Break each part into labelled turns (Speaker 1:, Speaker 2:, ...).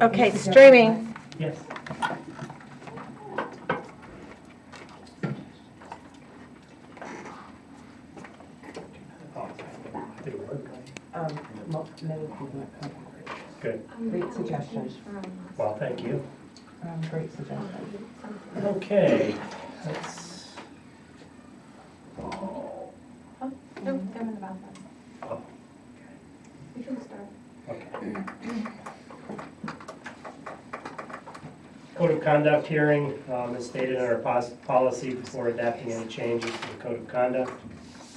Speaker 1: Okay, streaming.
Speaker 2: Yes. Did it work? Good.
Speaker 3: Great suggestion.
Speaker 2: Well, thank you.
Speaker 3: Great suggestion.
Speaker 2: Okay. Let's.
Speaker 4: Oh, no, they're in the bathroom.
Speaker 2: Oh,
Speaker 4: We can start.
Speaker 2: okay. Code of conduct hearing is stated in our policy before adapting any changes to the code of conduct.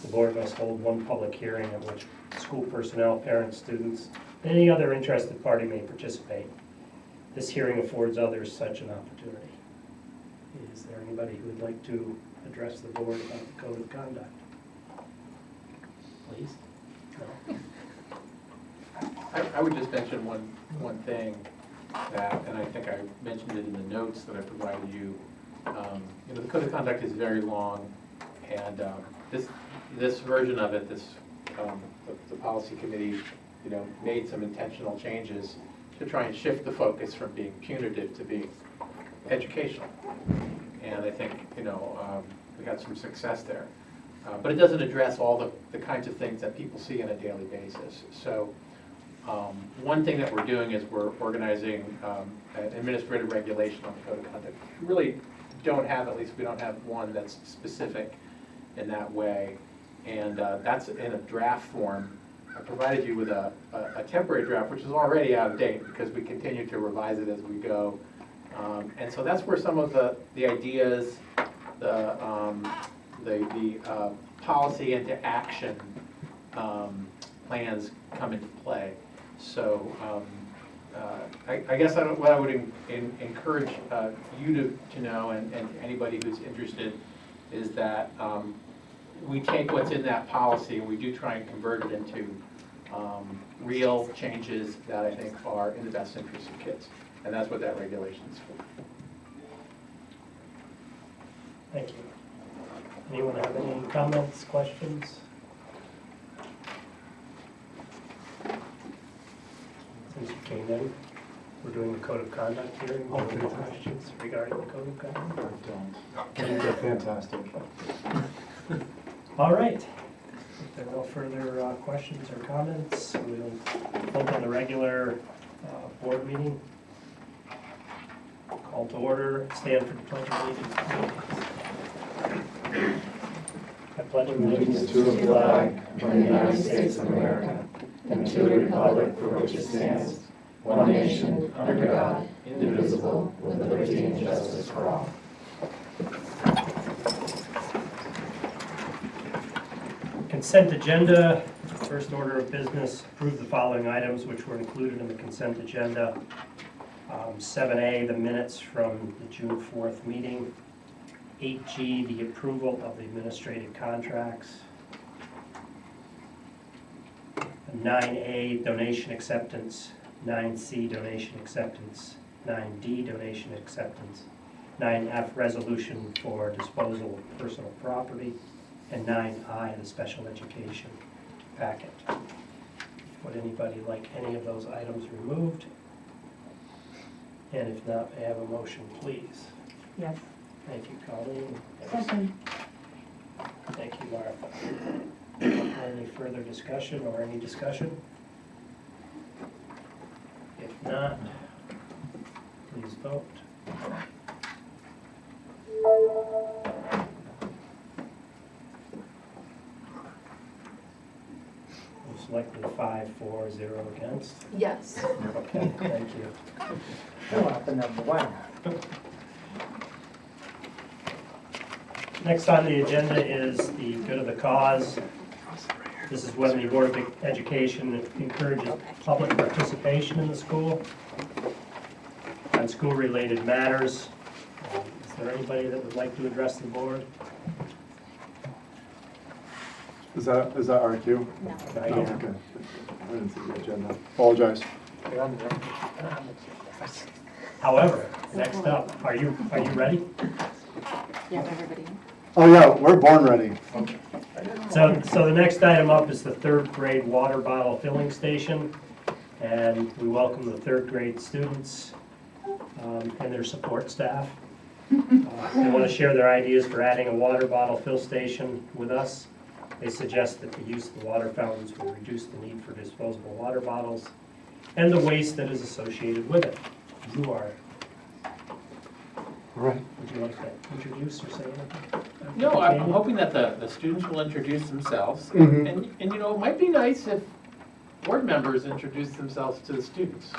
Speaker 2: The board must hold one public hearing at which school personnel, parents, students, and any other interested party may participate. This hearing affords others such an opportunity. Is there anybody who would like to address the board about the code of conduct? Please? No?
Speaker 5: I would just mention one thing that, and I think I mentioned it in the notes that I provided you. The code of conduct is very long, and this version of it, the policy committee, made some intentional changes to try and shift the focus from being punitive to being educational. And I think, we had some success there. But it doesn't address all the kinds of things that people see on a daily basis. So one thing that we're doing is we're organizing an administrative regulation on the code of conduct. We really don't have, at least we don't have one that's specific in that way. And that's in a draft form. I provided you with a temporary draft, which is already out of date because we continue to revise it as we go. And so that's where some of the ideas, the policy into action plans come into play. So I guess what I would encourage you to know, and anybody who's interested, is that we take what's in that policy and we do try and convert it into real changes that I think are in the best interest of kids. And that's what that regulation is for.
Speaker 2: Thank you. Anyone have any comments, questions? Since you came in, we're doing the code of conduct hearing.
Speaker 6: Oh,
Speaker 2: Any
Speaker 6: fantastic.
Speaker 2: questions regarding the code of conduct?
Speaker 6: I don't. They're fantastic.
Speaker 2: All right. If there are no further questions or comments, we'll open the regular board meeting. Call to order. Stand for the pledge of allegiance. I pledge
Speaker 6: Allegiance to the flag of the United States of America and to the republic for which it stands, one nation, under God, indivisible, with liberty and justice for all.
Speaker 2: Consent agenda. First order of business, approve the following items which were included in the consent agenda. 7A, the minutes from the June 4th meeting. 8G, the approval of the administrative contracts. 9A, donation acceptance. 9C, donation acceptance. 9D, donation acceptance. 9F, resolution for disposal of personal property. And 9I, the special education packet. Would anybody like any of those items removed? And if not, may I have a motion, please?
Speaker 3: Yes.
Speaker 2: Thank you, Colleen.
Speaker 3: Second.
Speaker 2: Thank you, Martha. Any further discussion or any discussion? If not, please vote. Most likely 5-4-0 against.
Speaker 4: Yes.
Speaker 2: Okay, thank you.
Speaker 3: Fill out the number one.
Speaker 2: Next on the agenda is the good of the cause. This is when the Board of Education encourages public participation in the school on school-related matters. Is there anybody that would like to address the board?
Speaker 6: Is that RQ?
Speaker 4: No.
Speaker 6: Oh, okay. I didn't see the agenda. Apologize.
Speaker 2: However, next up, are you ready?
Speaker 4: Yeah, everybody.
Speaker 6: Oh yeah, we're born ready.
Speaker 2: So the next item up is the third grade water bottle filling station. And we welcome the third grade students and their support staff. They want to share their ideas for adding a water bottle fill station with us. They suggest that the use of the water fountains will reduce the need for disposable water bottles and the waste that is associated with it. You are.
Speaker 1: All right.
Speaker 2: Would you like to introduce or say anything?
Speaker 5: No, I'm hoping that the students will introduce themselves.
Speaker 1: Mhm.
Speaker 5: And you know, it might be nice if board members introduce themselves to the students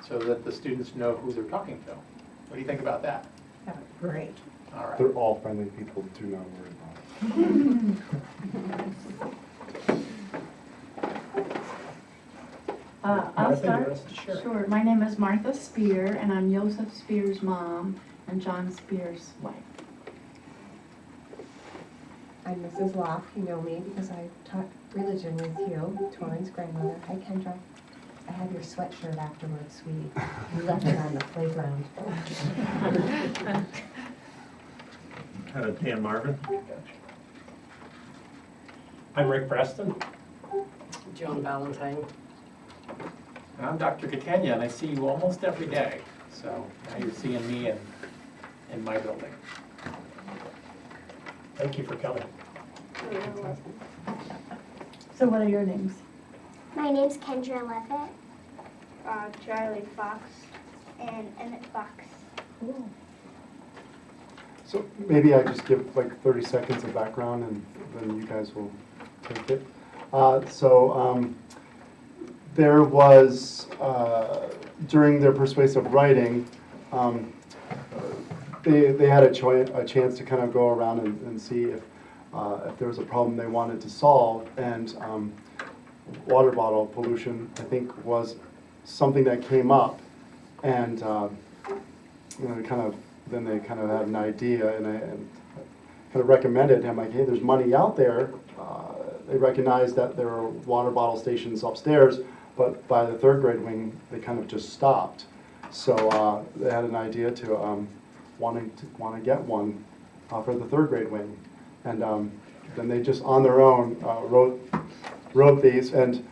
Speaker 5: so that the students know who they're talking to. What do you think about that?
Speaker 3: Great.
Speaker 5: All right.
Speaker 1: They're all friendly people, do not worry
Speaker 7: I'll
Speaker 2: Martha, you
Speaker 7: start.
Speaker 2: want us to share?
Speaker 7: Sure. My name is Martha Spear, and I'm Joseph Spear's mom and John Spear's wife.
Speaker 3: I'm Mrs. Locke. You know me because I taught religion with you, Torin's grandmother. Hi, Kendra. I have your sweatshirt afterwards. We left it on the playground.
Speaker 8: Dan Marvin.
Speaker 2: I'm Rick Preston.
Speaker 9: Joan Valentine.
Speaker 5: And I'm Dr. Catania, and I see you almost every day. So now you're seeing me in my building.
Speaker 2: Thank you for coming.
Speaker 7: So what are your names?
Speaker 10: My name's Kendra Levitt. Charlie Fox and Emmett Fox.
Speaker 1: about it. So maybe I just give like 30 seconds of background and then you guys will take it. There was, during their persuasive writing, they had a chance to kind of go around and see if there was a problem they wanted to solve. And water bottle pollution, I think, was something that came up. And then they kind of had an idea and kind of recommended him, like, hey, there's money out there. They recognized that there are water bottle stations upstairs, but by the third grade wing, they kind of just stopped. So they had an idea to want to get one for the third grade wing. And then they just on their own wrote these, and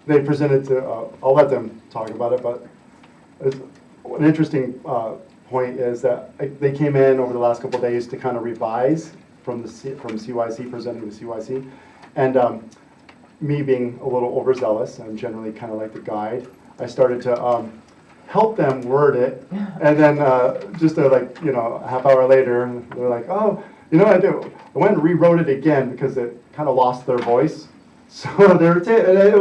Speaker 1: they presented to, I'll let them talk about it, but an interesting point is that they came in over the last couple of days to kind of revise from CYC, presenting to CYC, and me being a little overzealous, I'm generally kind of like the guide, I started to help them word it, and then just a half hour later, they're like, oh, you know what I do? I went and rewrote it again because it kind of lost their voice. So it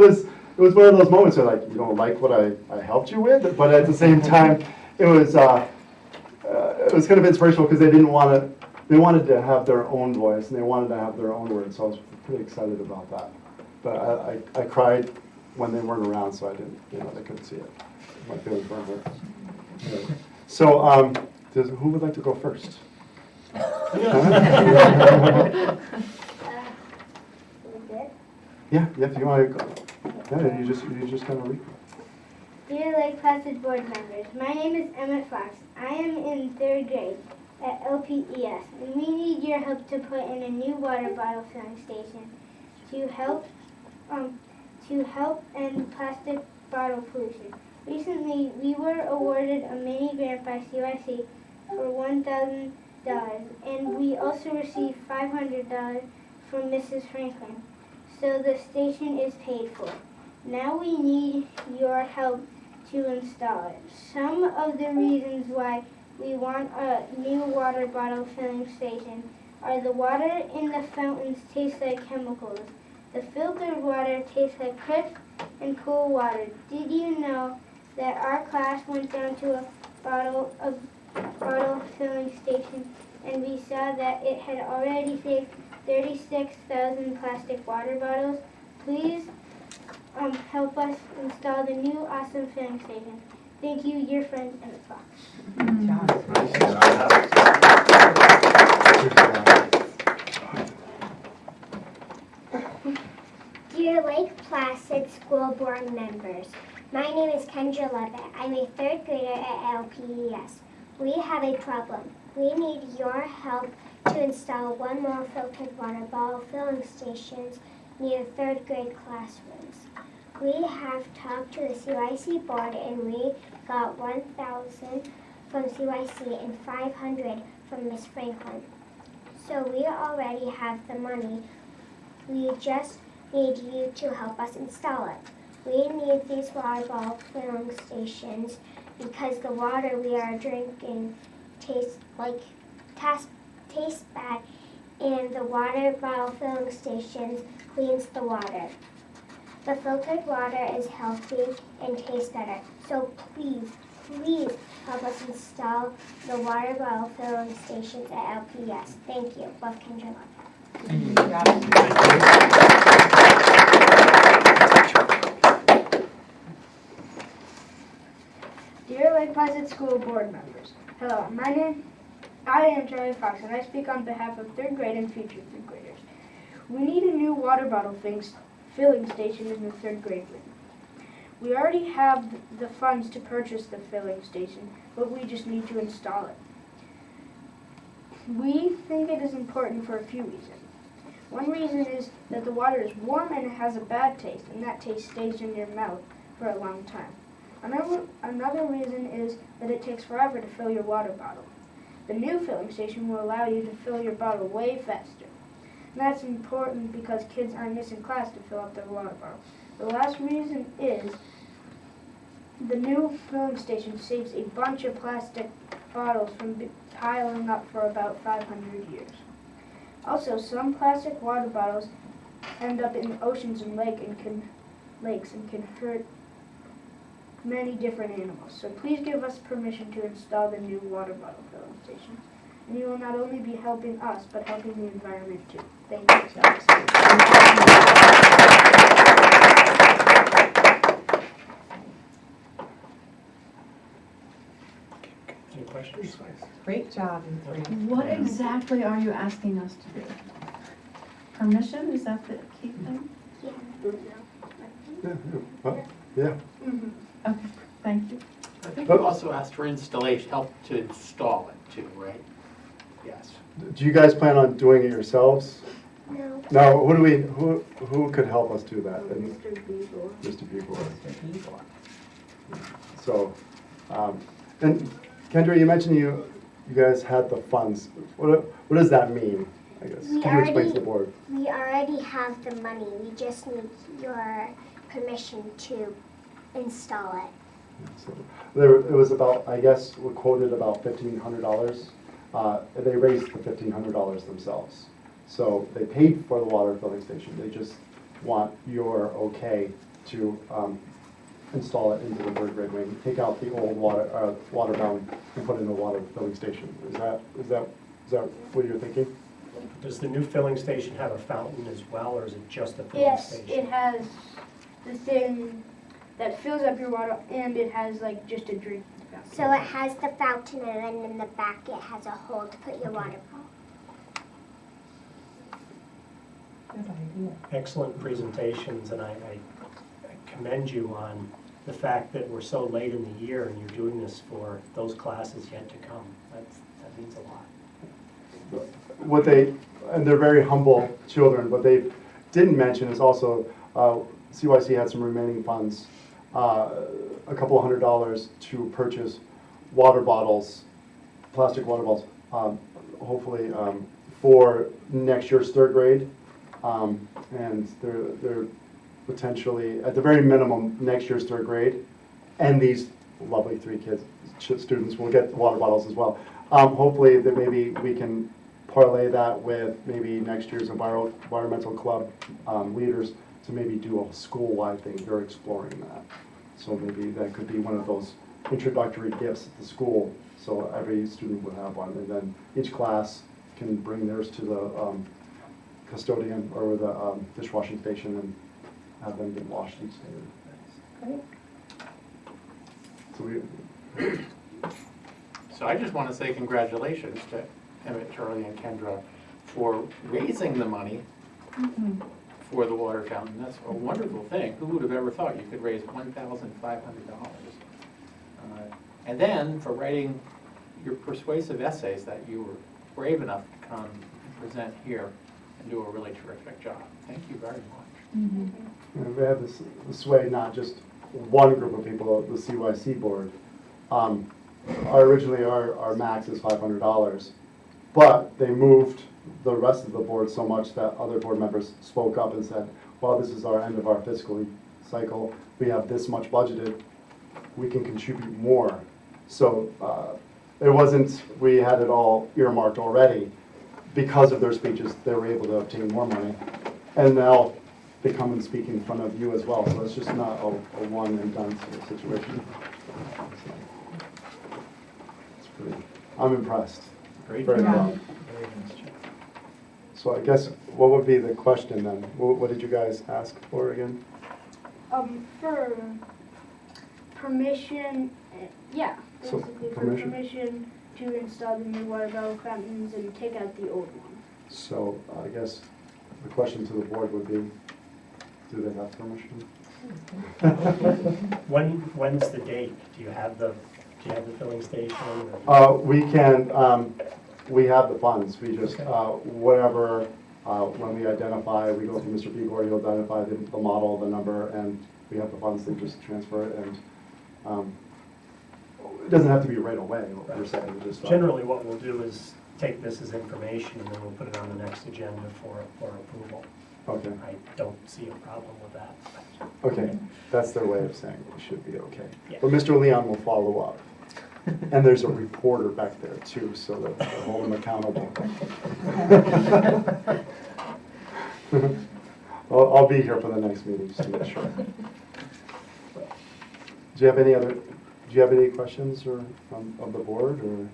Speaker 1: was one of those moments where, like, you don't like what I helped you with, but at the same time, it was kind of inspirational because they wanted to have their own voice and they wanted to have their own words. So I was pretty excited about that. But I cried when they weren't around, so I didn't, they couldn't see it. My feelings weren't hurt. Anyway. So who would like to go first? Yeah, if you want to go. Yeah, you just kind of read.
Speaker 10: Dear Lake Placid board members, my name is Emmett Fox. I am in third grade at LPES, and we need your help to put in a new water bottle filling station to help end plastic bottle pollution. Recently, we were awarded a mini grant by CYC for $1,000, and we also received $500 from Mrs. Franklin. So the station is paid for. Now we need your help to install it. Some of the reasons why we want a new water bottle filling station are the water in the fountains tastes like chemicals. The filtered water tastes like crisp and cool water. Did you know that our class went down to a bottle filling station and we saw that it had already saved 36,000 plastic water bottles? Please help us install the new awesome filling station. Thank you, your friend, Emmett Fox. Dear Lake Placid School Board members, my name is Kendra Levitt. I'm a third grader at LPES. We have a problem. We need your help to install one more filtered water bottle filling stations near third grade classrooms. We have talked to the CYC board and we got 1,000 from CYC and 500 from Miss Franklin. So we already have the money. We just need you to help us install it. We need these water bottle filling stations because the water we are drinking tastes bad, and the water bottle filling stations cleans the water. The filtered water is healthy and tastes better. So please help us install the water bottle filling stations at LPS. Thank you. Love, Kendra.
Speaker 8: Dear Lake Pleasant School Board members, hello, I am Charlie Fox, and I speak on behalf of 3rd grade and future 3rd graders. We need a new water bottle filling station in the 3rd grade wing. We already have the funds to purchase the filling station, but we just need to install it. We think it is important for a few reasons. One reason is that the water is warm and it has a bad taste, and that taste stays in your mouth for a long time. Another reason is that it takes forever to fill your water bottle. The new filling station will allow you to fill your bottle way faster. And that's important because kids aren't missing class to fill up their water bottle. The last reason is the new filling station saves a bunch of plastic bottles from piling up for about 500 years. Also, some plastic water bottles end up in oceans and lakes and can hurt many different animals. So please give us permission to install the new water bottle filling station. And you will not only be helping us, but helping the environment too. Thank you.
Speaker 2: Any questions?
Speaker 3: Great job, you three.
Speaker 7: What exactly are you asking us to do? Permission, is that the key thing?
Speaker 1: Yeah.
Speaker 7: Okay, thank you.
Speaker 5: I think we also asked for installation, help to install it too, right? Yes.
Speaker 1: Do you guys plan on doing it yourselves?
Speaker 10: No.
Speaker 1: No, who could help us do that? And Mr. Beagle. So, and Kendra, you mentioned you guys had the funds. What does that mean, I guess? Can you explain to the board?
Speaker 10: We already have the money. We just need your permission to install it.
Speaker 1: So, it was about, I guess, we quoted about $1,500. They raised the $1,500 themselves. So they paid for the water filling station. They just want your okay to install it into the 3rd grade wing. Take out the old water down and put in a water filling station. Is that what you're thinking?
Speaker 2: Does the new filling station have a fountain as well, or is it just a filling station?
Speaker 8: Yes, it has the thing that fills up your water, and it has like just a drink fountain.
Speaker 10: So it has the fountain, and then in the back it has a hole to put your water bottle.
Speaker 3: Good idea.
Speaker 2: Excellent presentations, and I commend you on the fact that we're so late in the year and you're doing this for those classes yet to come. That means a lot.
Speaker 1: And they're very humble children. What they didn't mention is also CYC had some remaining funds, a couple $100 to purchase water bottles, plastic water bottles, hopefully for next year's 3rd grade. And they're potentially, at the very minimum, next year's 3rd grade. And these lovely 3 students will get water bottles as well. Hopefully that maybe we can parlay that with maybe next year's environmental club leaders to maybe do a school-wide thing. They're exploring that. So maybe that could be one of those introductory gifts at the school. So every student would have one. And then each class can bring theirs to the custodian or the dishwashing station and have them get washed each day.
Speaker 3: Great.
Speaker 5: So I just want to say congratulations to Emmett, Charlie, and Kendra for raising the money for the water fountain. That's a wonderful thing. Who would have ever thought you could raise $1,500? And then for writing your persuasive essays that you were brave enough to come and present here and do a really terrific job. Thank you very much.
Speaker 1: And we have this sway not just one group of people, the CYC board. Originally, our max is $500, but they moved the rest of the board so much that other board members spoke up and said, well, this is our end of our fiscal cycle, we have this much budgeted, we can contribute more. So it wasn't, we had it all earmarked already. Because of their speeches, they were able to obtain more money. And now they come and speak in front of you as well, so it's just not a one and done sort of situation. So, it's pretty, I'm impressed.
Speaker 2: Great.
Speaker 1: Very
Speaker 7: Yeah.
Speaker 1: well. So I guess, what would be the question then? What did you guys ask for again?
Speaker 8: For permission, yeah,
Speaker 1: So,
Speaker 8: basically for
Speaker 1: permission?
Speaker 8: permission to install the new water bottle fountains and take out the old one.
Speaker 1: So I guess the question to the board would be, do they have permission?
Speaker 2: When's the date? Do you have the filling station? or-
Speaker 1: We can, we have the funds, we just, whatever, when we identify, we go through Mr. Pegor, he'll identify the model, the number, and we have the funds, they just transfer it, and it doesn't have to be right away, per se, we just.
Speaker 2: Generally, what we'll do is take this as information, and then we'll put it on the next agenda for approval.
Speaker 1: Okay,
Speaker 2: I don't see a problem with that.
Speaker 1: okay, that's their way of saying it should be okay.
Speaker 2: Yeah.
Speaker 1: But Mr. Leon will follow up. And there's a reporter back there too, so that they'll hold him accountable. I'll be here for the next meeting, just to make sure. Do you have any questions or, of the board, or?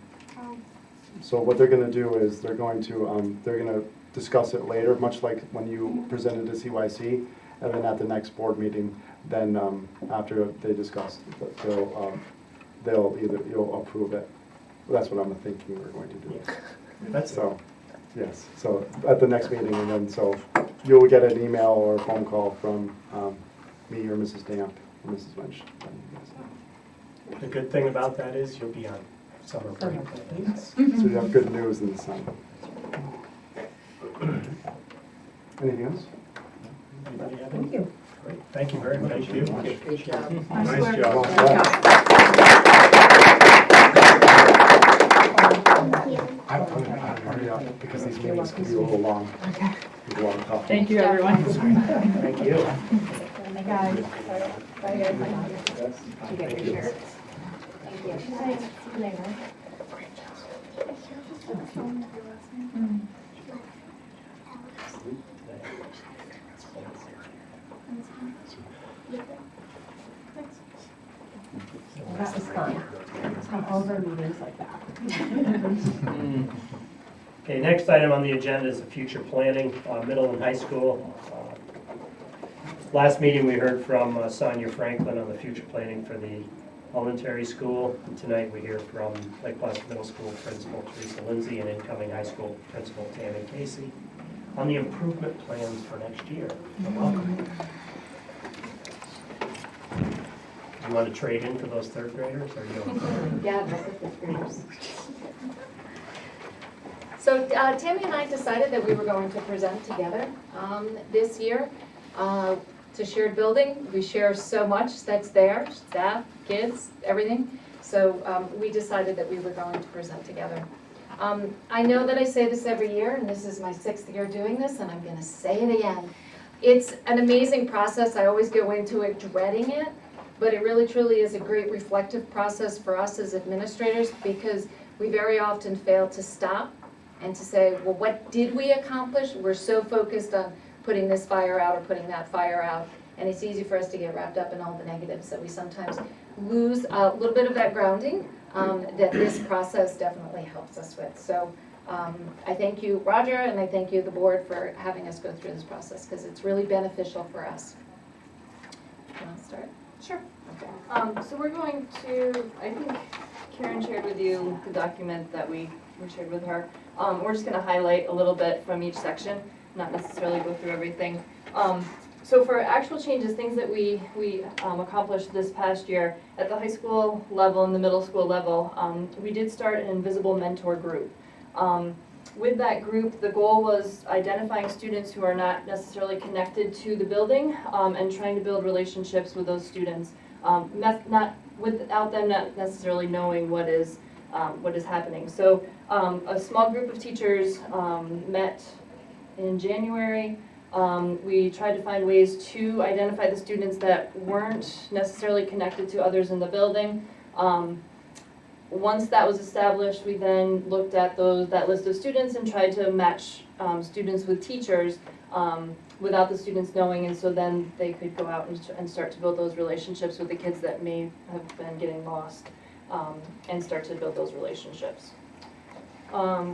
Speaker 1: So what they're gonna do is, they're gonna discuss it later, much like when you presented to CYC, and then at the next board meeting, then, after they discuss, you'll approve it. That's what I'm thinking we're going to do.
Speaker 2: That's
Speaker 1: So, yes, so at the next meeting, and then, so you'll get an email or a phone call from me or Mrs. Damp or Mrs. Lynch.
Speaker 2: The good thing about that is you'll be on summer break.
Speaker 1: So you have good news in the summer. Anything else?
Speaker 2: Anybody have
Speaker 3: Thank
Speaker 2: any?
Speaker 3: you.
Speaker 2: Great, thank you very much.
Speaker 1: Thank you.
Speaker 9: Great job.
Speaker 2: Nice
Speaker 7: work.
Speaker 2: job.
Speaker 1: I'm hurry up, because these meetings can be a little long. Okay. A lot of talking.
Speaker 7: Thank you, everyone.
Speaker 2: Thank you.
Speaker 3: Bye, guys.
Speaker 4: Bye, guys.
Speaker 3: You get your shirt. Thank you. Later. That was fun. Have all of our meetings like that.
Speaker 2: Okay, next item on the agenda is the future planning, middle and high school. Last meeting, we heard from Sonia Franklin on the future planning for the elementary school. Tonight, we hear from Lake Placid Middle School Principal Teresa Lindsay and incoming high school Principal Tammy Casey on the improvement plans for next year. Welcome. Do you want to trade in for those third graders, or you?
Speaker 11: Yeah, that's the fifth graders. So Tammy and I decided that we were going to present together this year. It's a shared building. We share so much that's there, staff, kids, everything. So we decided that we were going to present together. I know that I say this every year, and this is my 6th year doing this, and I'm going to say it again. It's an amazing process. I always go into it dreading it. But it really truly is a great reflective process for us as administrators, because we very often fail to stop and to say, well, what did we accomplish? We're so focused on putting this fire out or putting that fire out, and it's easy for us to get wrapped up in all the negatives, so we sometimes lose a little bit of that grounding that this process definitely helps us with. So I thank you, Roger, and I thank you, the board, for having us go through this process, because it's really beneficial for us. You want to start?
Speaker 12: Sure. So we're going to, I think Karen shared with you the document that we shared with her. We're just going to highlight a little bit from each section, not necessarily go through everything. So for actual changes, things that we accomplished this past year at the high school level and the middle school level, we did start an invisible mentor group. With that group, the goal was identifying students who are not necessarily connected to the building and trying to build relationships with those students, without them not necessarily knowing what is happening. So a small group of teachers met in January. We tried to find ways to identify the students that weren't necessarily connected to others in the building. Once that was established, we then looked at that list of students and tried to match students with teachers without the students knowing, and so then they could go out and start to build those relationships with the kids that may have been getting lost and start to build those relationships.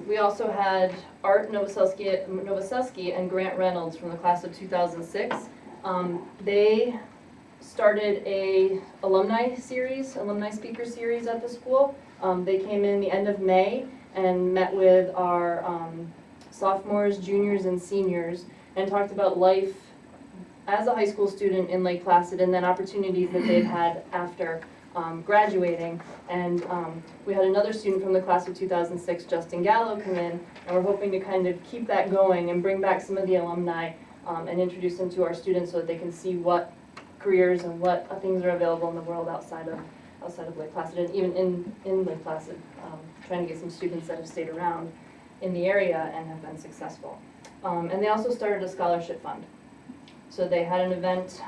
Speaker 12: We also had Art Novoselsky and Grant Reynolds from the class of 2006. They started a alumni speaker series at the school. They came in the end of May and met with our sophomores, juniors, and seniors and talked about life as a high school student in Lake Placid and then opportunities that they've had after graduating. And we had another student from the class of 2006, Justin Gallo, come in, and we're hoping to kind of keep that going and bring back some of the alumni and introduce them to our students so that they can see what careers and what things are available in the world outside of Lake Placid, and even in Lake Placid, trying to get some students that have stayed around in the area and have been successful. And they also started a scholarship fund. So they had an event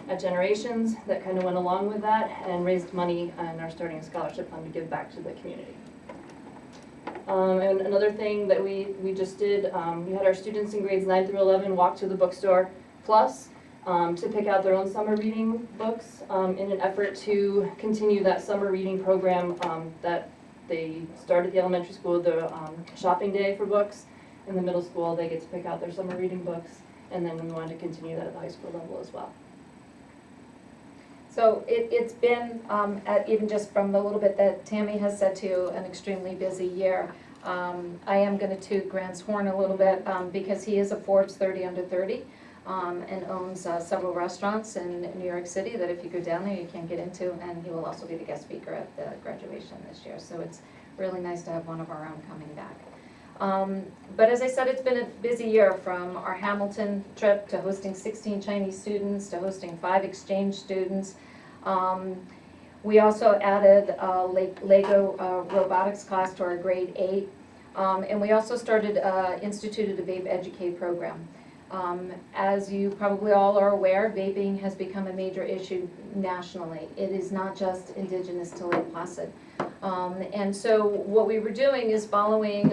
Speaker 12: at Generations that kind of went along with that and raised money and are starting a scholarship fund to give back to the community. And another thing that we just did, we had our students in grades 9 through 11 walk to the bookstore plus to pick out their own summer reading books in an effort to continue that summer reading program that they started at the elementary school, the shopping day for books. In the middle school, they get to pick out their summer reading books, and then we wanted to continue that at the high school level as well.
Speaker 11: So it's been, even just from the little bit that Tammy has said to you, an extremely busy year. I am going to toot Grant's horn a little bit because he is a Forbes 30 under 30 and owns several restaurants in New York City that if you go down there you can't get into, and he will also be the guest speaker at the graduation this year. So it's really nice to have one of our own coming back. But as I said, it's been a busy year, from our Hamilton trip to hosting 16 Chinese students to hosting 5 exchange students. We also added a Lego robotics class to our grade 8. And we also instituted a Vape Educate program. As you probably all are aware, vaping has become a major issue nationally. It is not just indigenous to Lake Placid. And so what we were doing is following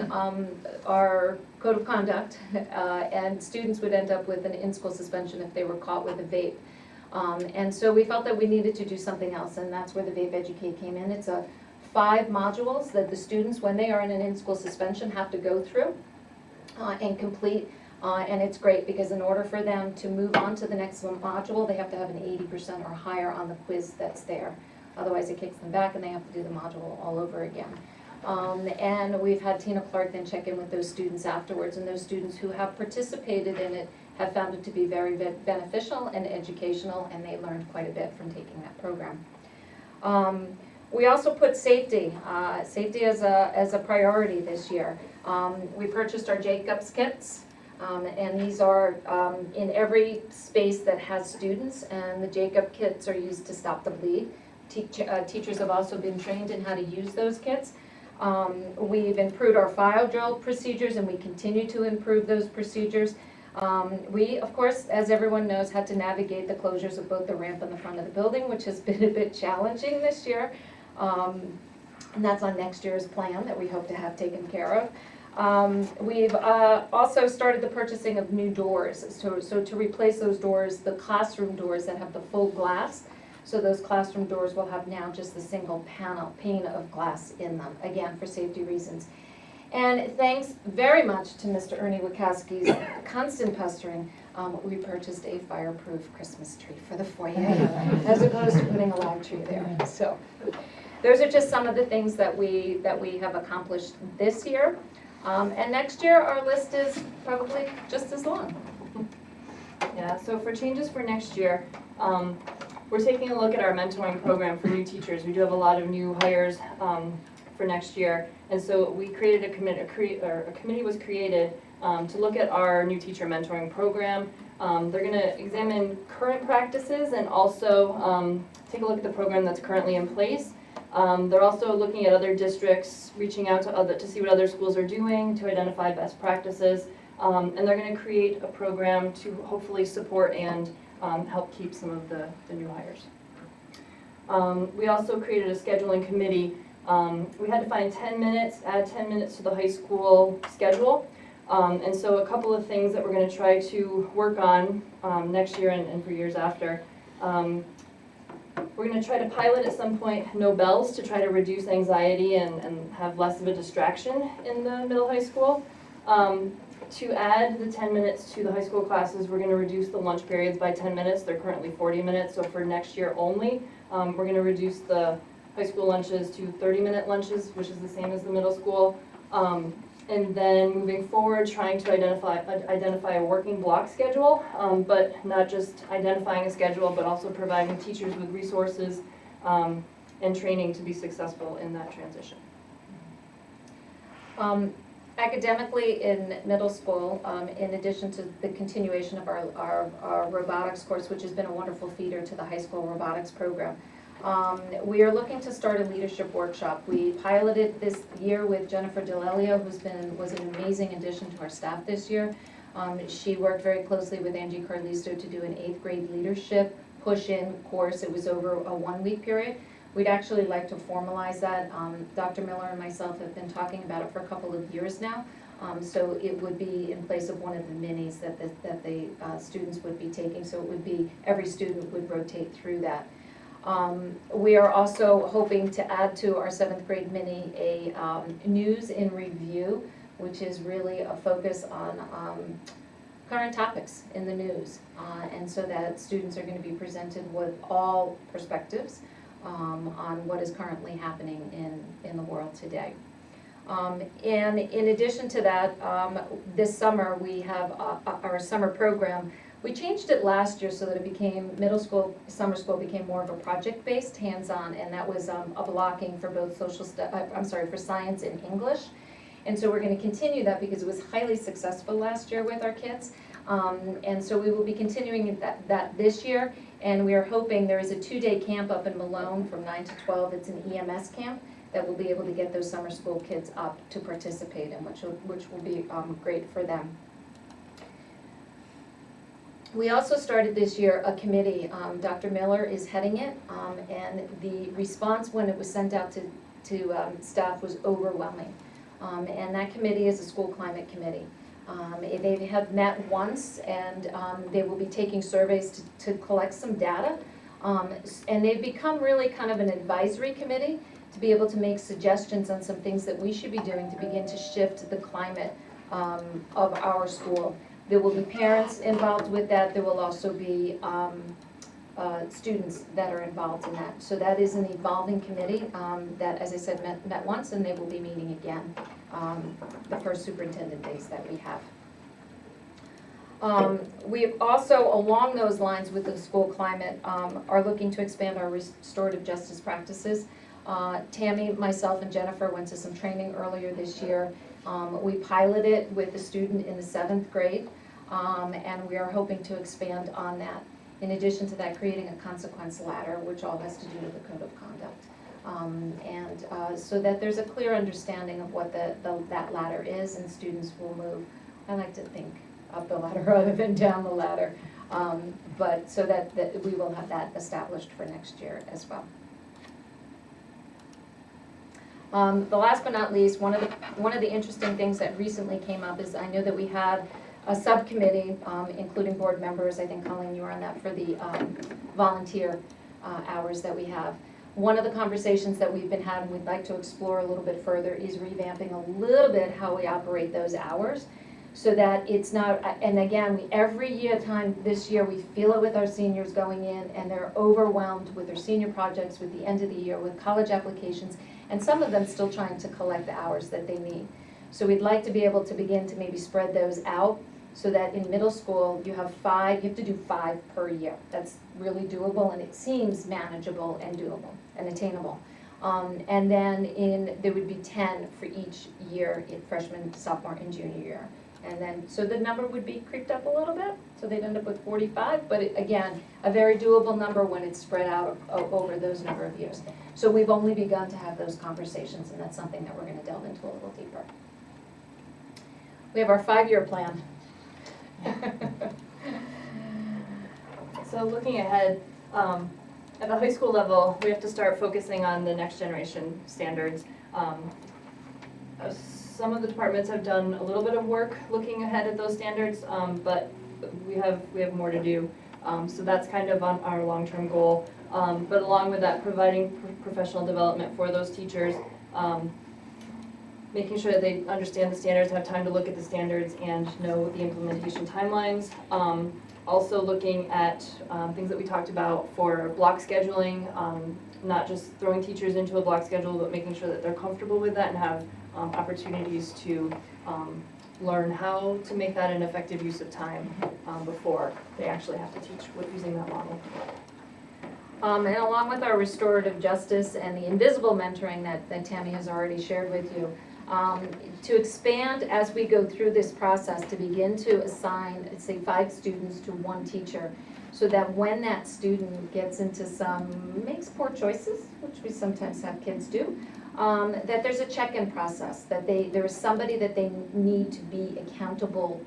Speaker 11: our code of conduct, and students would end up with an in-school suspension if they were caught with a vape. And so we felt that we needed to do something else, and that's where the Vape Educate came in. It's 5 modules that the students, when they are in an in-school suspension, have to go through and complete. And it's great because in order for them to move on to the next module, they have to have an 80% or higher on the quiz that's there. Otherwise, it kicks them back and they have to do the module all over again. And we've had Tina Clark then check in with those students afterwards, and those students who have participated in it have found it to be very beneficial and educational, and they learned quite a bit from taking that program. We also put safety as a priority this year. We purchased our Jacobs kits. And these are in every space that has students, and the Jacob kits are used to stop the bleed. Teachers have also been trained in how to use those kits. We've improved our file drill procedures, and we continue to improve those procedures. We, of course, as everyone knows, had to navigate the closures of both the ramp and the front of the building, which has been a bit challenging this year. And that's on next year's plan that we hope to have taken care of. We've also started the purchasing of new doors, so to replace those doors, the classroom doors that have the full glass. So those classroom doors will have now just the single pane of glass in them, again, for safety reasons. And thanks very much to Mr. Ernie Wachowski's constant pestering, we purchased a fireproof Christmas tree for the foyer, as opposed to putting a live tree there. So those are just some of the things that we have accomplished this year. And next year, our list is probably just as long.
Speaker 12: Yeah, so for changes for next year, we're taking a look at our mentoring program for new teachers. We do have a lot of new hires for next year. And so we created a committee was created to look at our new teacher mentoring program. They're going to examine current practices and also take a look at the program that's currently in place. They're also looking at other districts, reaching out to see what other schools are doing, to identify best practices. And they're going to create a program to hopefully support and help keep some of the new hires. We also created a scheduling committee. We had to find 10 minutes, add 10 minutes to the high school schedule. And so a couple of things that we're going to try to work on next year and for years after. We're going to try to pilot at some point no bells to try to reduce anxiety and have less of a distraction in the middle high school. To add the 10 minutes to the high school classes, we're going to reduce the lunch periods by 10 minutes. They're currently 40 minutes, so for next year only, we're going to reduce the high school lunches to 30-minute lunches, which is the same as the middle school. And then moving forward, trying to identify a working block schedule, but not just identifying a schedule, but also providing teachers with resources and training to be successful in that transition.
Speaker 11: Academically in middle school, in addition to the continuation of our robotics course, which has been a wonderful feeder to the high school robotics program, we are looking to start a leadership workshop. We piloted this year with Jennifer DeLelio, was an amazing addition to our staff this year. She worked very closely with Angie Carlisto to do an 8th grade leadership push-in course. It was over a 1-week period. We'd actually like to formalize that. Dr. Miller and myself have been talking about it for a couple of years now. So it would be in place of one of the minis that the students would be taking. So it would be, every student would rotate through that. We are also hoping to add to our 7th grade mini a news in review, which is really a focus on current topics in the news. And so that students are going to be presented with all perspectives on what is currently happening in the world today. And in addition to that, this summer we have our summer program. We changed it last year so that it became summer school became more of a project-based, hands-on, and that was a blocking for both for science and English. And so we're going to continue that because it was highly successful last year with our kids. And so we will be continuing that this year. And we are hoping there is a 2-day camp up in Malone from 9 to 12. It's an EMS camp that will be able to get those summer school kids up to participate in, which will be great for them. We also started this year a committee. Dr. Miller is heading it, and the response when it was sent out to staff was overwhelming. And that committee is a school climate committee. They have met once, and they will be taking surveys to collect some data. And they've become really kind of an advisory committee to be able to make suggestions on some things that we should be doing to begin to shift the climate of our school. There will be parents involved with that. There will also be students that are involved in that. So that is an evolving committee that, as I said, met once, and they will be meeting again the first superintendent days that we have. We also, along those lines with the school climate, are looking to expand our restorative justice practices. Tammy, myself, and Jennifer went to some training earlier this year. We piloted with a student in the 7th grade, and we are hoping to expand on that. In addition to that, creating a consequence ladder, which all has to do with the code of conduct. So that there's a clear understanding of what that ladder is, and students will move, I like to think, up the ladder rather than down the ladder. But so that we will have that established for next year as well. The last but not least, one of the interesting things that recently came up is I know that we had a subcommittee, including board members. I think, Colleen, you were on that for the volunteer hours that we have. One of the conversations that we've been having, we'd like to explore a little bit further, is revamping a little bit how we operate those hours, so that it's not, and again, every year this year we feel it with our seniors going in, and they're overwhelmed with their senior projects, with the end of the year, with college applications, and some of them still trying to collect the hours that they need. So we'd like to be able to begin to maybe spread those out, so that in middle school you have to do 5 per year. That's really doable, and it seems manageable and doable and attainable. And then there would be 10 for each year, in freshman, sophomore, and junior year. And then, so the number would be creeped up a little bit, so they'd end up with 45, but again, a very doable number when it's spread out over those number of years. So we've only begun to have those conversations, and that's something that we're gonna delve into a little deeper. We have our 5-year plan.
Speaker 12: So looking ahead, at the high school level, we have to start focusing on the next generation standards. Some of the departments have done a little bit of work looking ahead at those standards, but we have more to do. So that's kind of on our long-term goal. But along with that, providing professional development for those teachers, making sure that they understand the standards, have time to look at the standards and know the implementation timelines. Also looking at things that we talked about for block scheduling, not just throwing teachers into a block schedule, but making sure that they're comfortable with that and have opportunities to learn how to make that an effective use of time before they actually have to teach using that model.
Speaker 11: And along with our restorative justice and the invisible mentoring that Tammy has already shared with you, to expand as we go through this process, to begin to assign, say, 5 students to 1 teacher, so that when that student gets into makes poor choices, which we sometimes have kids do, that there's a check-in process, that there is somebody that they need to be accountable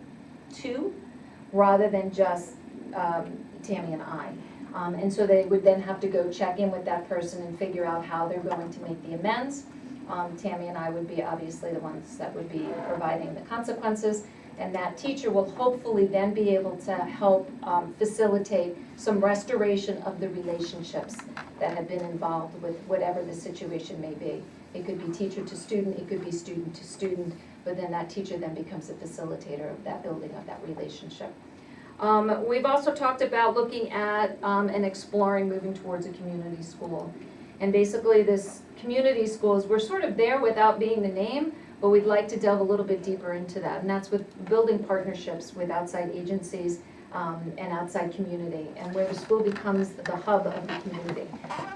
Speaker 11: to, rather than just Tammy and I. And so they would then have to go check in with that person and figure out how they're going to make the amends. Tammy and I would be obviously the ones that would be providing the consequences, and that teacher will hopefully then be able to help facilitate some restoration of the relationships that have been involved with whatever the situation may be. It could be teacher to student, it could be student to student, but then that teacher then becomes a facilitator of that building of that relationship. We've also talked about looking at and exploring moving towards a community school. And basically this community schools, we're sort of there without being the name, but we'd like to delve a little bit deeper into that. And that's with building partnerships with outside agencies and outside community, and where the school becomes the hub of the community.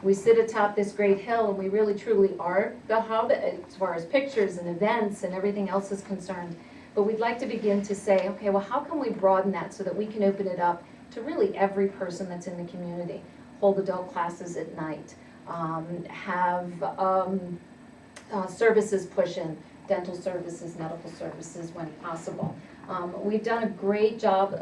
Speaker 11: We sit atop this great hill, and we really truly are the hub as far as pictures and events and everything else is concerned. But we'd like to begin to say, okay, well, how can we broaden that so that we can open it up to really every person that's in the community? Hold adult classes at night, have services push in, dental services, medical services when possible. We've done a great job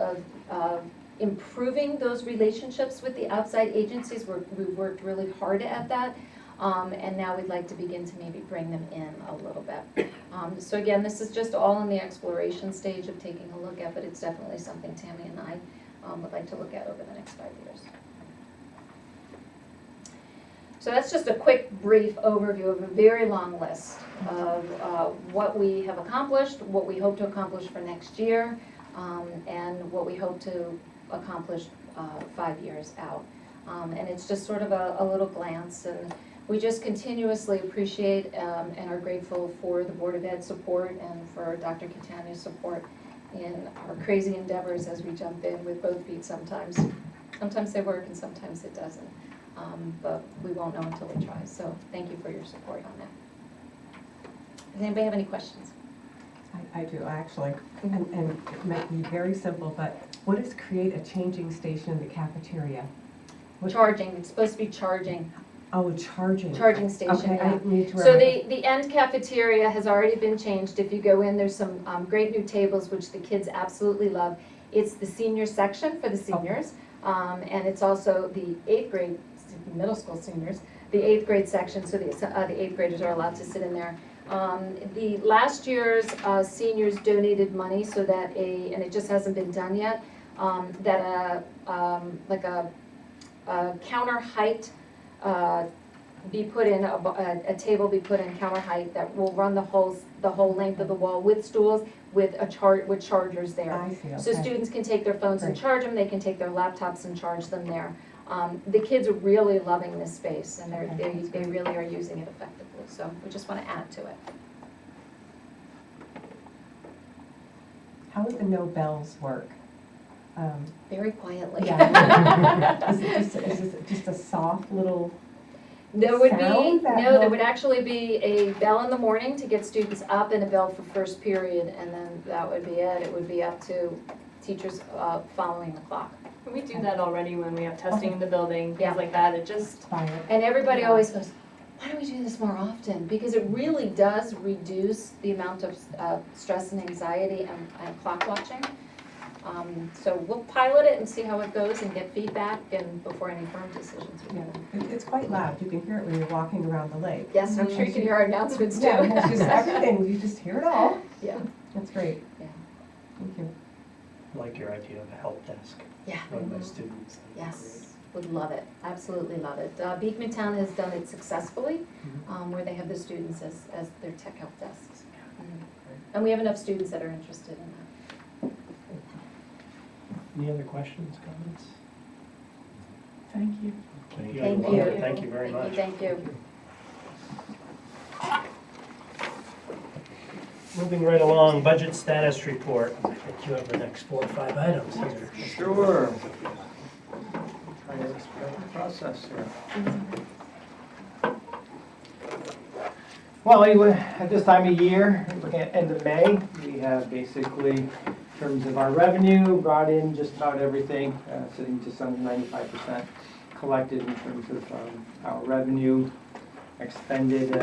Speaker 11: of improving those relationships with the outside agencies. We've worked really hard at that. And now we'd like to begin to maybe bring them in a little bit. So again, this is just all in the exploration stage of taking a look at, but it's definitely something Tammy and I would like to look at over the next 5 years. So that's just a quick, brief overview of a very long list of what we have accomplished, what we hope to accomplish for next year, and what we hope to accomplish 5 years out. And it's just sort of a little glance, and we just continuously appreciate and are grateful for the Board of Ed support and for Dr. Catania's support in our crazy endeavors as we jump in with both feet sometimes. Sometimes they work and sometimes it doesn't. But we won't know until we try. So thank you for your support on that. Does anybody have any questions?
Speaker 6: I do, actually. And it might be very simple, but what is create a changing station in the cafeteria?
Speaker 11: Charging. It's supposed to be charging.
Speaker 6: Oh, charging.
Speaker 11: Charging station,
Speaker 6: Okay,
Speaker 11: yeah.
Speaker 6: I need to
Speaker 11: So
Speaker 6: remember.
Speaker 11: the end cafeteria has already been changed. If you go in, there's some great new tables, which the kids absolutely love. It's the senior section for the seniors, and it's also the 8th grade, middle school seniors, the 8th grade section, so the 8th graders are allowed to sit in there. The last year's seniors donated money so that and it just hasn't been done yet, that like a counter height be put in, a table be put in counter height that will run the whole length of the wall with stools, with chargers there.
Speaker 6: I see, okay.
Speaker 11: So students can take their phones and
Speaker 6: Great.
Speaker 11: charge them, they can take their laptops and charge them there. The kids are really loving this space, and they really are using it effectively, so we just want to add to it.
Speaker 6: How would the no bells work?
Speaker 11: Very quietly.
Speaker 6: Yeah. Is it just a soft little?
Speaker 11: There would be,
Speaker 3: sound that
Speaker 11: no, there
Speaker 3: will-
Speaker 11: would actually be a bell in the morning to get students up and a bell for first period, and then that would be it. It would be up to teachers following the clock.
Speaker 12: We do that already when we have testing in the building,
Speaker 11: Yeah.
Speaker 12: things like that. It just,
Speaker 3: Quiet.
Speaker 11: And everybody
Speaker 12: Yeah.
Speaker 11: always goes, why don't we do this more often? Because it really does reduce the amount of stress and anxiety and clock watching. So we'll pilot it and see how it goes and get feedback and before any firm decisions.
Speaker 3: Yeah, it's quite loud. You can hear it when you're walking around the lake.
Speaker 11: Yes, I'm sure you can hear our announcements too.
Speaker 3: Yeah, it's just everything. You just hear it all.
Speaker 11: Yeah.
Speaker 3: That's great.
Speaker 11: Yeah.
Speaker 3: Thank you.
Speaker 2: I like your idea of a help desk
Speaker 11: Yeah.
Speaker 2: run by students. That'd be
Speaker 11: Yes, would love it, absolutely love it. Beekmantown has done it successfully, where they have the students as their tech help desks. And we have enough students that are interested in that.
Speaker 2: great. Any other questions, comments?
Speaker 7: Thank you.
Speaker 11: Thank
Speaker 2: Thank
Speaker 11: you.
Speaker 2: Thank you very much.
Speaker 11: Thank you.
Speaker 2: Moving right along, budget status report. I think you have the next 4 or 5 items here.
Speaker 6: Sure. Trying to expedite the process here. Well, anyway, at this time of year, looking at end of May, we have basically, in terms of our revenue, brought in just about everything, sitting just under 95% collected in terms of our revenue expended.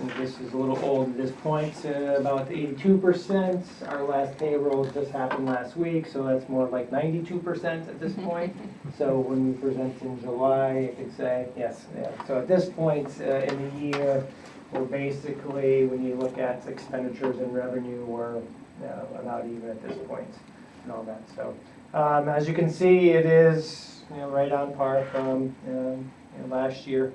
Speaker 6: And this is a little old at this point, about 82%. Our last payroll just happened last week, so that's more like 92% at this point. So when we present in July, I could say, yes, yeah. So at this point in the year, we're basically, when you look at expenditures and revenue, we're about even at this point and all that. So as you can see, it is right on par from last year.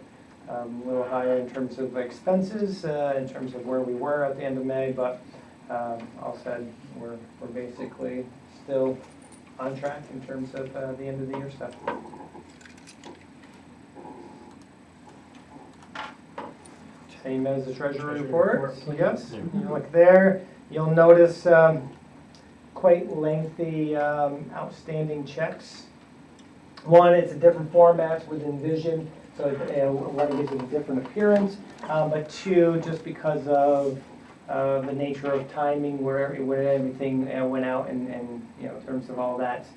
Speaker 6: A little higher in terms of expenses, in terms of where we were at the end of May, but all said, we're basically still on track in terms of the end of the year stuff. Same as the treasury report, yes. You look there, you'll notice quite lengthy outstanding checks. One, it's a different format with Envision, so one gives it a different appearance, but two, just because of the nature of timing, where everything went out, and in terms of all that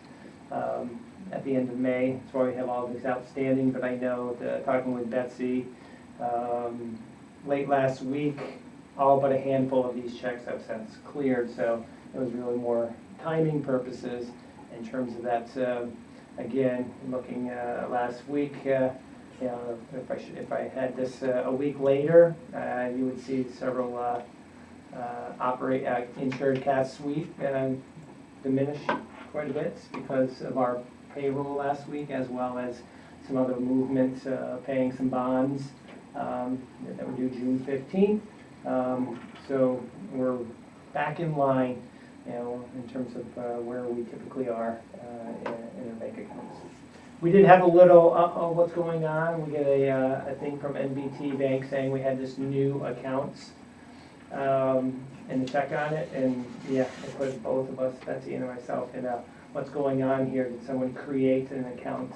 Speaker 6: at the end of May, that's why we have all these outstanding. But I know talking with Betsy late last week, all but a handful of these checks have since cleared, so it was really more timing purposes in terms of that. Again, looking last week. If I had this a week later, you would see several insured cash sweep diminish quite a bit because of our payroll last week, as well as some other movement, paying some bonds that were due June 15th. So we're back in line, in terms of where we typically are in our bank accounts. We did have a little, what's going on? We get a thing from NBT Bank saying we had this new accounts and the check on it, and yeah, it put both of us, Betsy and myself, in what's going on here. Did someone create an account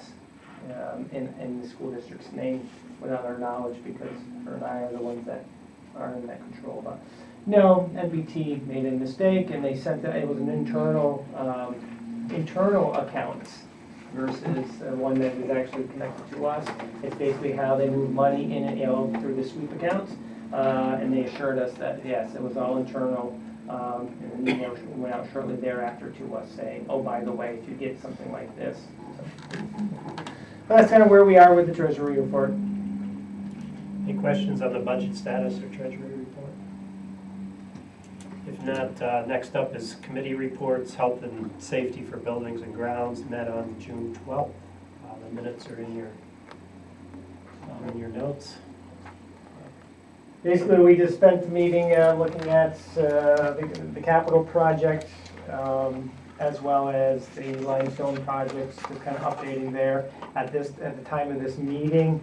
Speaker 6: in the school district's name without our knowledge, because her and I are the ones that are in that control? But no, NBT made a mistake, and they sent it was an internal account versus one that is actually connected to us. It's basically how they move money in it, through the sweep accounts, and they assured us that yes, it was all internal. And an email went out shortly thereafter to us saying, "Oh, by the way, if you get something like this." So, that's kind of where we are with the Treasury report.
Speaker 2: Any questions on the budget status or treasury report? If not, next up is committee reports. Health and safety for buildings and grounds met on June 12th. The minutes are in your notes.
Speaker 6: Basically, we just spent the meeting looking at the capital project, as well as the limestone projects, just kind of updating there. At the time of this meeting,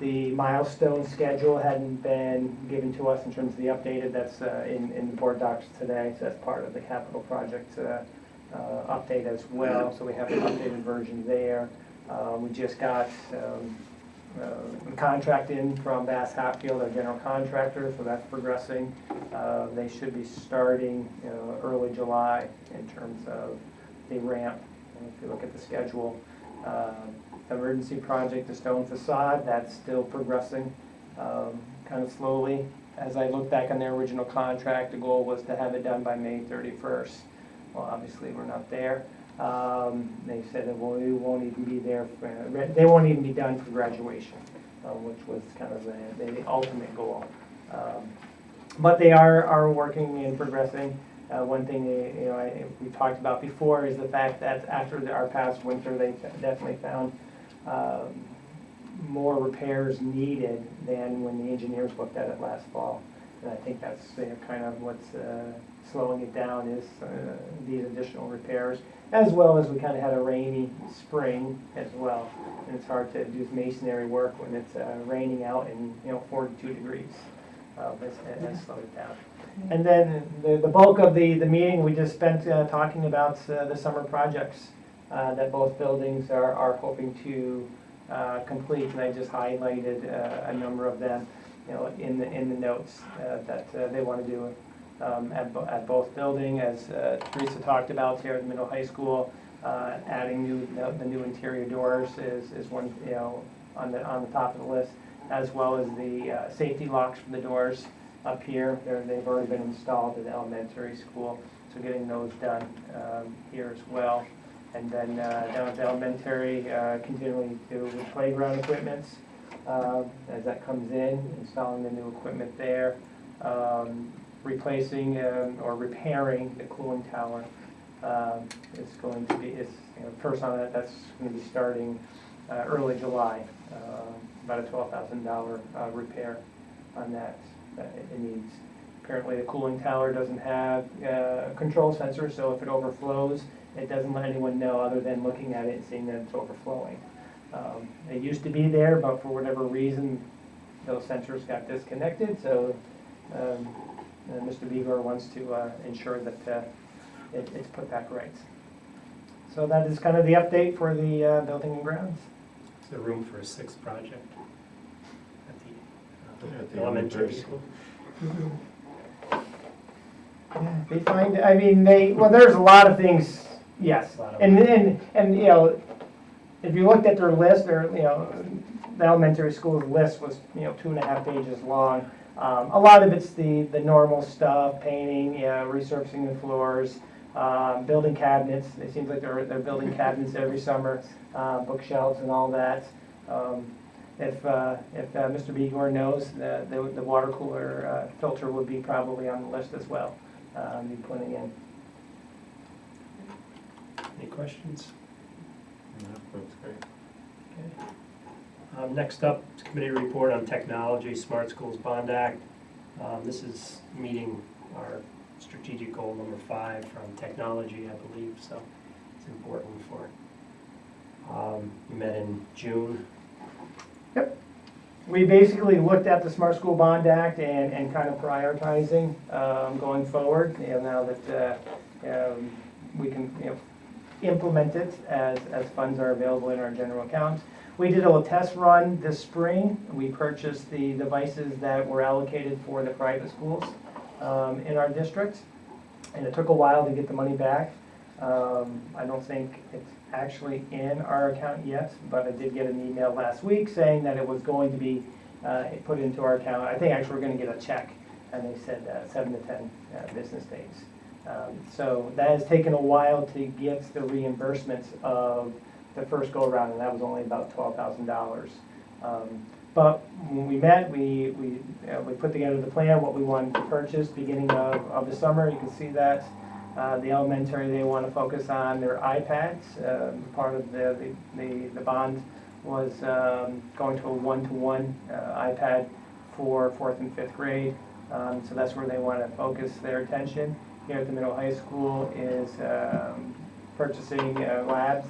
Speaker 6: the milestone schedule hadn't been given to us in terms of the updated. That's in the board docs today, so that's part of the capital project update as well. So we have an updated version there. We just got a contract in from Bass Hatfield, our general contractor, so that's progressing. They should be starting early July in terms of the ramp. And if you look at the schedule, the emergency project, the stone facade, that's still progressing kind of slowly. As I look back on their original contract, the goal was to have it done by May 31st. Well, obviously, we're not there. They said that we won't even be there, they won't even be done for graduation, which was kind of the ultimate goal. But they are working and progressing. One thing we talked about before is the fact that after our past winter, they definitely found more repairs needed than when the engineers looked at it last fall. And I think that's kind of what's slowing it down is these additional repairs, as well as we kind of had a rainy spring as well. And it's hard to do masonry work when it's raining out and 42 degrees. That's slowed it down. And then the bulk of the meeting we just spent talking about the summer projects that both buildings are hoping to complete, and I just highlighted a number of them, in the notes that they want to do at both buildings. As Teresa talked about here at the middle high school, adding the new interior doors is one on the top of the list, as well as the safety locks for the doors up here. They've already been installed at the elementary school, so getting those done here as well. And then down at the elementary, continuing to do with playground equipment as that comes in, installing the new equipment there, replacing or repairing the cooling tower. It's going to be, first on that, that's going to be starting early July, about a $12,000 repair on that it needs. Apparently the cooling tower doesn't have a control sensor, so if it overflows, it doesn't let anyone know other than looking at it and seeing that it's overflowing. It used to be there, but for whatever reason, those sensors got disconnected, so Mr. Beaver wants to ensure that it's put back right. So that is kind of the update for the building and grounds.
Speaker 2: Is there room for a sixth project at the elementary school?
Speaker 6: Yeah, they find, I mean, there's a lot of things, yes. And if you looked at their list, the elementary school's list was, 2.5 pages long. A lot of it's the normal stuff, painting, resurfacing the floors, building cabinets. It seems like they're building cabinets every summer, bookshelves and all that. If Mr. Begor knows, the water cooler filter would be probably on the list as well. Be putting in.
Speaker 2: Any questions?
Speaker 5: No, that's great.
Speaker 2: Okay. Next up, is committee report on technology, Smart Schools Bond Act. This is meeting our strategic goal number 5 from technology, I believe, so it's important for. We met in June.
Speaker 6: Yep. We basically looked at the Smart School Bond Act and kind of prioritizing going forward. Now that we can implement it as funds are available in our general account. We did a little test run this spring. We purchased the devices that were allocated for the private schools in our district, and it took a while to get the money back. I don't think it's actually in our account yet, but I did get an email last week saying that it was going to be put into our account. I think actually we're going to get a check, and they said 7 to 10 business days. So that has taken a while to get the reimbursements of the first go around, and that was only about $12,000. But when we met, we put together the plan, what we wanted to purchase beginning of the summer. You can see that. The elementary, they want to focus on their iPads. Part of the bond was going to a 1-to-1 iPad for 4th and 5th grade. So that's where they want to focus their attention. Here at the middle high school is purchasing labs.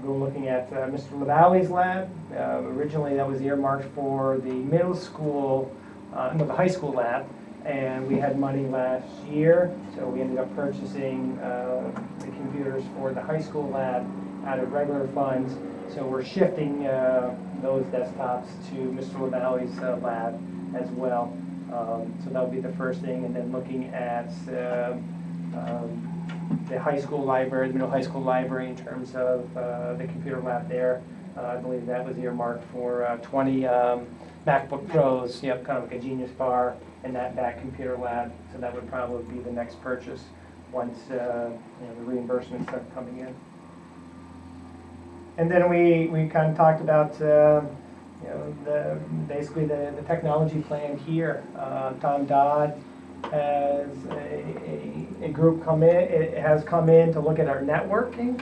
Speaker 6: We're looking at Mr. LaValle's lab. Originally that was earmarked for the middle school, the high school lab. And we had money last year, so we ended up purchasing the computers for the high school lab out of regular funds. So we're shifting those desktops to Mr. LaValle's lab as well. So that'll be the first thing, and then looking at the high school library, the middle high school library in terms of the computer lab there. I believe that was earmarked for 20 MacBook Pros, kind of like a Genius Bar, and that computer lab. So that would probably be the next purchase once the reimbursements start coming in. And then we kind of talked about basically the technology plan here. Tom Dodd has a group come in. It has come in to look at our networking.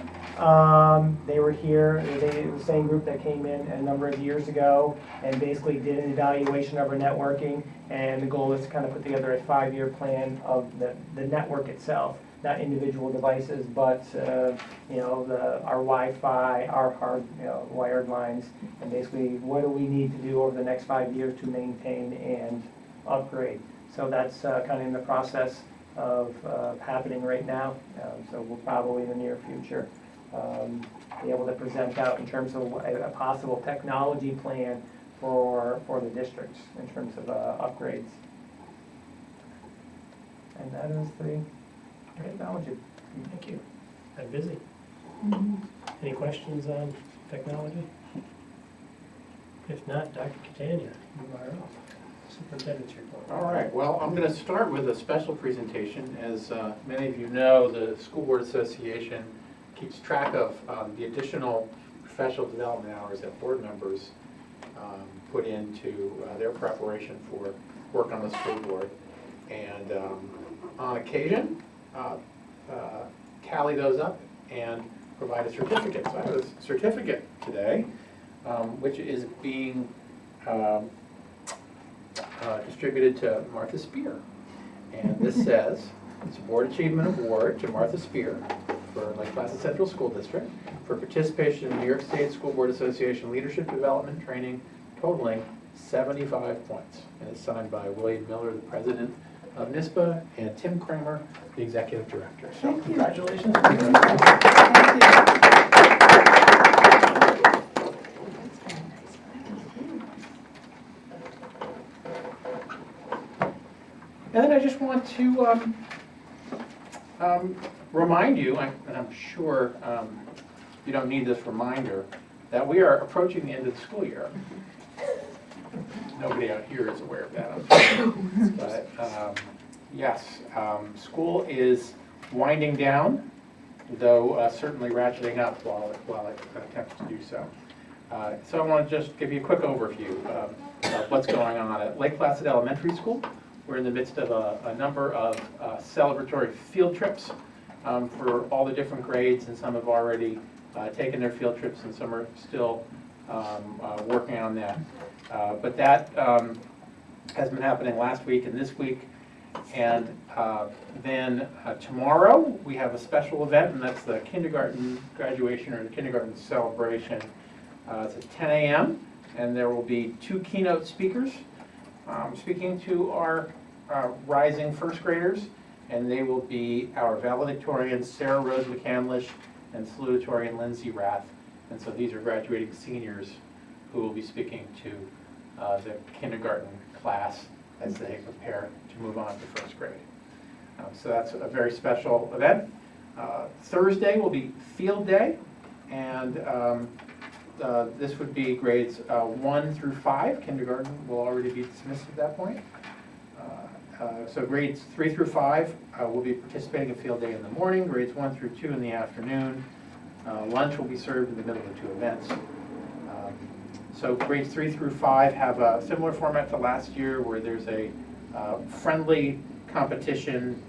Speaker 6: They were here. The same group that came in a number of years ago and basically did an evaluation of our networking. And the goal is to kind of put together a 5-year plan of the network itself, not individual devices, but our Wi-Fi, our hard wired lines, and basically what do we need to do over the next 5 years to maintain and upgrade. So that's kind of in the process of happening right now. So we'll probably in the near future be able to present out in terms of a possible technology plan for the districts in terms of upgrades. And that is the technology.
Speaker 2: Thank you. I'm busy. Any questions on technology? If not, Dr. Catania, you are off. Superintendent's report.
Speaker 5: All right, well, I'm going to start with a special presentation. As many of you know, the School Board Association keeps track of the additional professional development hours that board members put into their preparation for work on the school board. And on occasion, tally those up and provide a certificate. So I have a certificate today, which is being distributed to Martha Spear. And this says, it's a Board Achievement Award to Martha Spear for Lake Placid Central School District for participation in New York State School Board Association Leadership Development Training totaling 75 points. And it's signed by William Miller, the president of NISPA, and Tim Kramer, the executive director. So congratulations.
Speaker 6: Thank you.
Speaker 5: And then I just want to remind you, and I'm sure you don't need this reminder, that we are approaching the end of the school year. Nobody out here is aware of that, I'm sure. But yes, school is winding down, though certainly ratcheting up while it attempts to do so. So I want to just give you a quick overview of what's going on at Lake Placid Elementary School. We're in the midst of a number of celebratory field trips for all the different grades, and some have already taken their field trips and some are still working on that. But that has been happening last week and this week. And then tomorrow we have a special event, and that's the kindergarten graduation or the kindergarten celebration. It's at 10 a.m. and there will be 2 keynote speakers speaking to our rising first graders, and they will be our valedictorians Sarah Rose McCandlish and salutatorian Lindsay Rath. And so these are graduating seniors who will be speaking to the kindergarten class as they prepare to move on to first grade. So that's a very special event. Thursday will be field day, and this would be grades 1 through 5. Kindergarten will already be dismissed at that point. So grades 3 through 5 will be participating in field day in the morning, grades 1 through 2 in the afternoon. Lunch will be served in the middle of the 2 events. So grades 3 through 5 have a similar format to last year, where there's a friendly competition,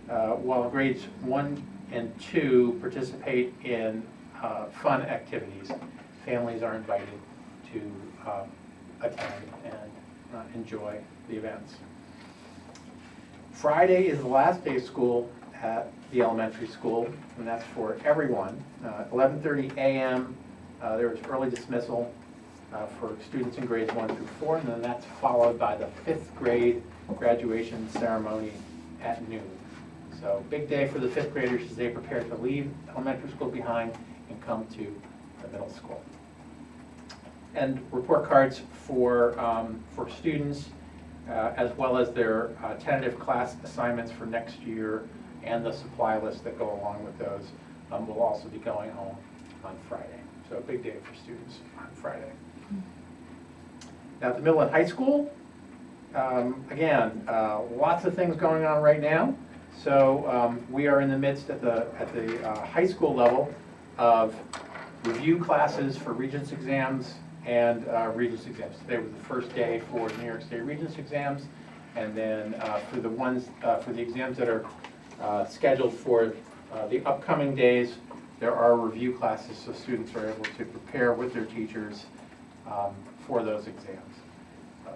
Speaker 5: while grades 1 and 2 participate in fun activities. Families are invited to attend and enjoy the events. Friday is the last day of school at the elementary school, and that's for everyone. 11:30 a.m. There is early dismissal for students in grades 1 through 4, and then that's followed by the 5th grade graduation ceremony at noon. So big day for the 5th graders as they prepare to leave elementary school behind and come to the middle school. And report cards for students, as well as their tentative class assignments for next year and the supply list that go along with those will also be going home on Friday. So a big day for students on Friday. Now at the middle and high school, again, lots of things going on right now. So we are in the midst at the high school level of review classes for Regents exams and Regents exams. Today was the first day for New York State Regents exams, and then for the exams that are scheduled for the upcoming days, there are review classes so students are able to prepare with their teachers for those exams.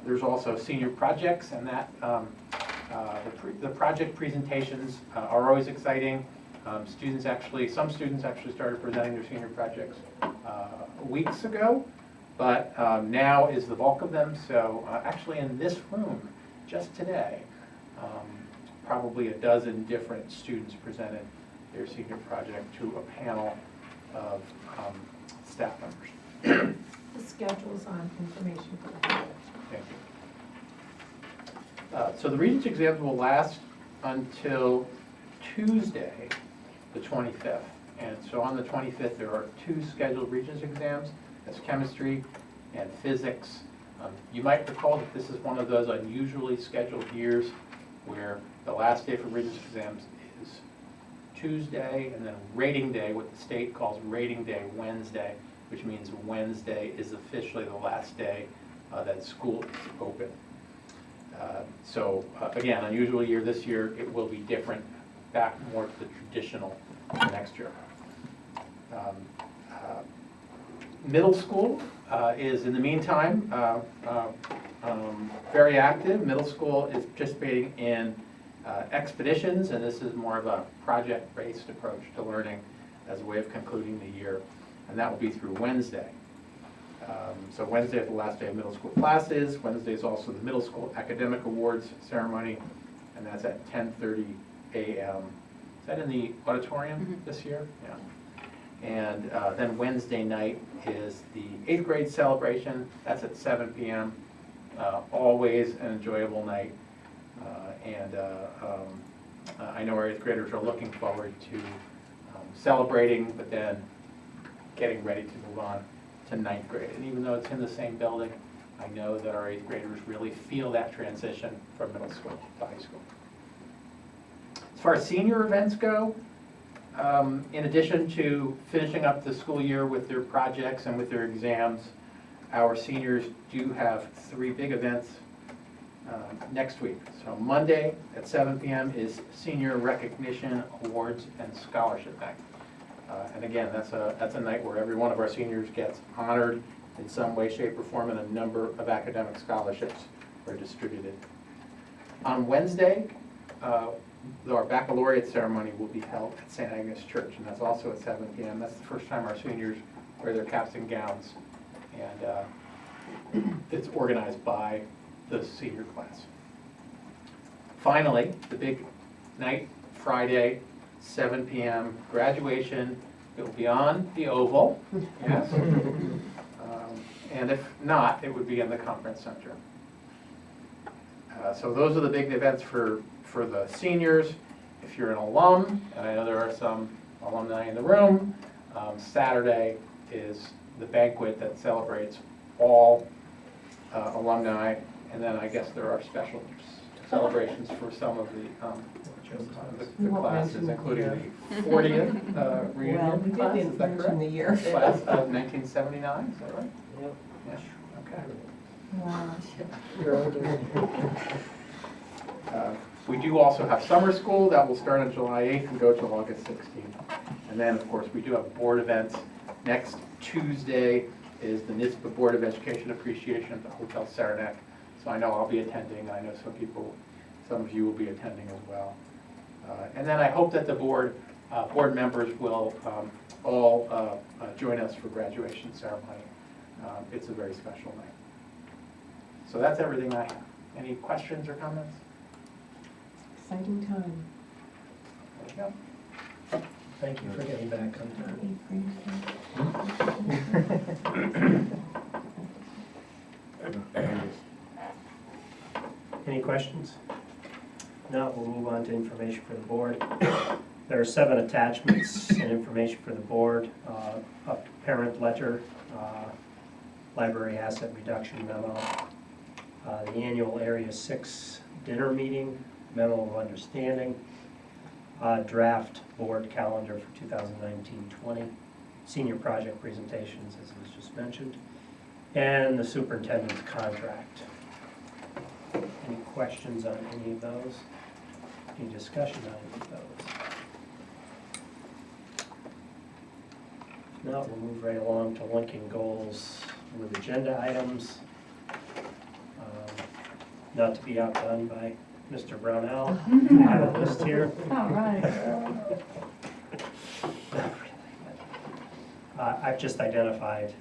Speaker 5: There's also senior projects, and that the project presentations are always exciting. Some students actually started presenting their senior projects weeks ago, but now is the bulk of them. So actually in this room, just today, probably a dozen different students presented their senior project to a panel of staff members.
Speaker 3: The schedule's on information.
Speaker 5: Thank you. So the Regents exams will last until Tuesday, the 25th. And so on the 25th, there are 2 scheduled Regents exams. That's chemistry and physics. You might recall that this is one of those unusually scheduled years where the last day for Regents exams is Tuesday, and then rating day, what the state calls rating day, Wednesday, which means Wednesday is officially the last day that school is open. So again, unusual year this year. It will be different, back more to the traditional next year. Middle school is, in the meantime, very active. Middle school is participating in expeditions, and this is more of a project-based approach to learning as a way of concluding the year, and that will be through Wednesday. So Wednesday is the last day of middle school classes. Wednesday is also the middle school academic awards ceremony, and that's at 10:30 a.m. Is that in the auditorium this year? Yeah. And then Wednesday night is the 8th grade celebration. That's at 7 p.m. Always an enjoyable night. I know our 8th graders are looking forward to celebrating, but then getting ready to move on to 9th grade. And even though it's in the same building, I know that our 8th graders really feel that transition from middle school to high school. As far as senior events go, in addition to finishing up the school year with their projects and with their exams, our seniors do have 3 big events next week. So Monday at 7 p.m. is Senior Recognition Awards and Scholarship Night. And again, that's a night where every one of our seniors gets honored in some way, shape, or form, and a number of academic scholarships are distributed. On Wednesday, our baccalaureate ceremony will be held at St. Agnes Church, and that's also at 7 p.m. That's the first time our seniors wear their caps and gowns, and it's organized by the senior class. Finally, the big night, Friday, 7 p.m., graduation. It will be on the Oval, yes. And if not, it would be in the Conference Center. So those are the big events for the seniors. If you're an alum, and I know there are some alumni in the room, Saturday is the banquet that celebrates all alumni, and then I guess there are special celebrations for some of the classes, including the 40th reunion
Speaker 3: Well, we
Speaker 5: class,
Speaker 3: did
Speaker 5: is that correct?
Speaker 3: the year.
Speaker 5: Class of 1979, is that right?
Speaker 6: Yep.
Speaker 5: Yeah, okay.
Speaker 3: Wow.
Speaker 5: We do also have summer school that will start on July 8th and go till August 16th. And then, of course, we do have board events. Next Tuesday is the NISBA Board of Education Appreciation at the Hotel Saranac. So I know I'll be attending. I know some of you will be attending as well. And then I hope that the board members will all join us for graduation ceremony. It's a very special night. So that's everything I have. Any questions or comments?
Speaker 3: Exciting time.
Speaker 5: There you go.
Speaker 2: Thank you for getting back on time. Any questions? No, we'll move on to information for the board. There are 7 attachments and information for the board. A parent letter, library asset reduction memo, the annual Area 6 dinner meeting, memo of understanding, draft board calendar for 2019-20, senior project presentations, as was just mentioned, and the superintendent's contract. Any questions on any of those? Any discussion on any of those? If not, we'll move right along to linking goals with agenda items. Not to be outdone by Mr. Brownell. I have a list here.
Speaker 7: All right.
Speaker 2: I've just identified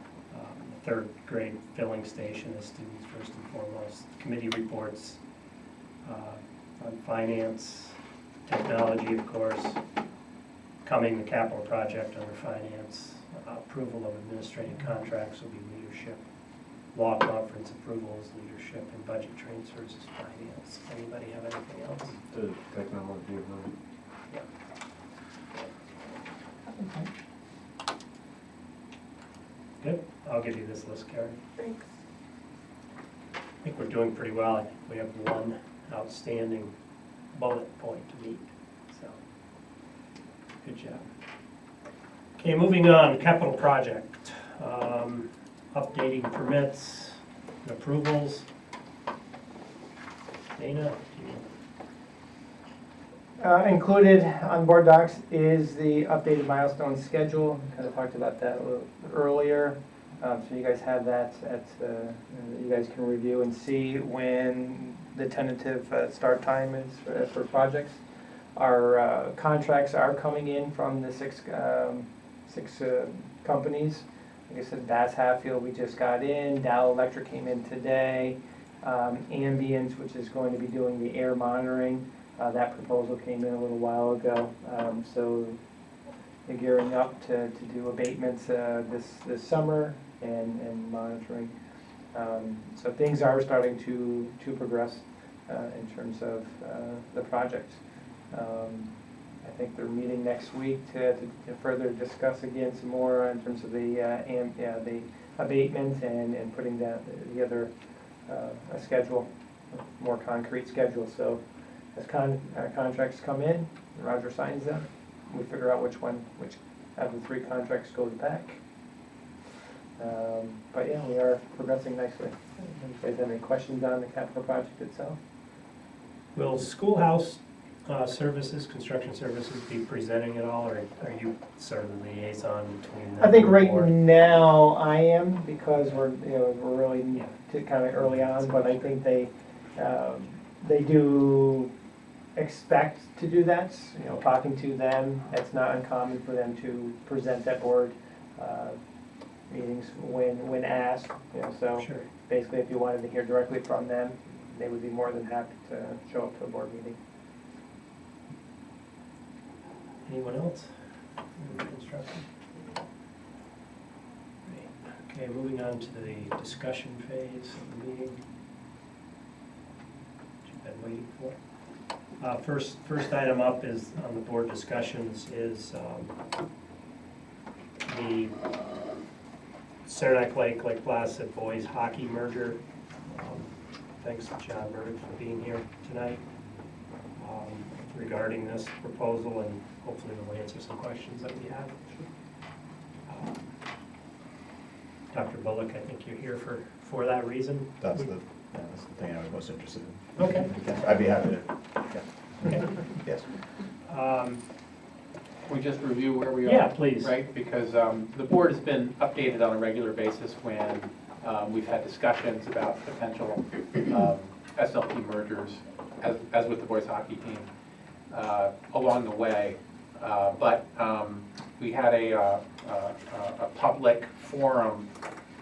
Speaker 2: the 3rd grade filling station as students first and foremost. Committee reports on finance, technology, of course, coming the capital project under finance, approval of administrative contracts will be leadership, law conference approval is leadership, and budget transfers is finance. Anybody have anything else?
Speaker 13: The technology of
Speaker 2: Good. I'll give you this list, Karen.
Speaker 3: Thanks.
Speaker 2: I think we're doing pretty well. I think we have 1 outstanding bullet point to meet, so good job. Okay, moving on, capital project. Updating permits and approvals. Dana, do you
Speaker 6: Included on board docs is the updated milestone schedule. Kind of talked about that a little earlier. So you guys have that you guys can review and see when the tentative start time is for projects. Our contracts are coming in from the 6 companies. Like I said, Bass Hatfield we just got in, Dow Electric came in today, Ambience, which is going to be doing the air monitoring, that proposal came in a little while ago. So they're gearing up to do abatements this summer and monitoring. So things are starting to progress in terms of the project. I think they're meeting next week to further discuss again some more in terms of the abatement and putting together a schedule, a more concrete schedule. So as contracts come in, Roger signs them, we figure out which out of the 3 contracts goes back. But yeah, we are progressing nicely. If you guys have any questions on the capital project itself?
Speaker 2: Will schoolhouse services, construction services be presenting at all, or are you sort of the liaison between them?
Speaker 6: I think
Speaker 2: and the
Speaker 6: right
Speaker 2: board?
Speaker 6: now I am, because we're really kind of early on, but I think they do expect to do that. Talking to them, it's not uncommon for them to present at board meetings when asked. So
Speaker 2: Sure.
Speaker 6: basically, if you wanted to hear directly from them, they would be more than happy to show up to a board meeting.
Speaker 2: Anyone else in construction? Great. Okay, moving on to the discussion phase of the meeting, which you've been waiting for. First item up is on the board discussions is the Saranac Lake Placid boys hockey merger. Thanks to John Burdick for being here tonight regarding this proposal, and hopefully we'll answer some questions that we have. Dr. Bullock, I think you're here for that reason.
Speaker 14: That's the thing I was most interested in.
Speaker 2: Okay.
Speaker 14: I'd be happy to.
Speaker 2: Okay.
Speaker 14: Yes.
Speaker 5: Can we just review where we are?
Speaker 2: Yeah, please.
Speaker 5: Right, because the board has been updated on a regular basis when we've had discussions about potential SLP mergers, as with the boys hockey team, along the way. But we had a public forum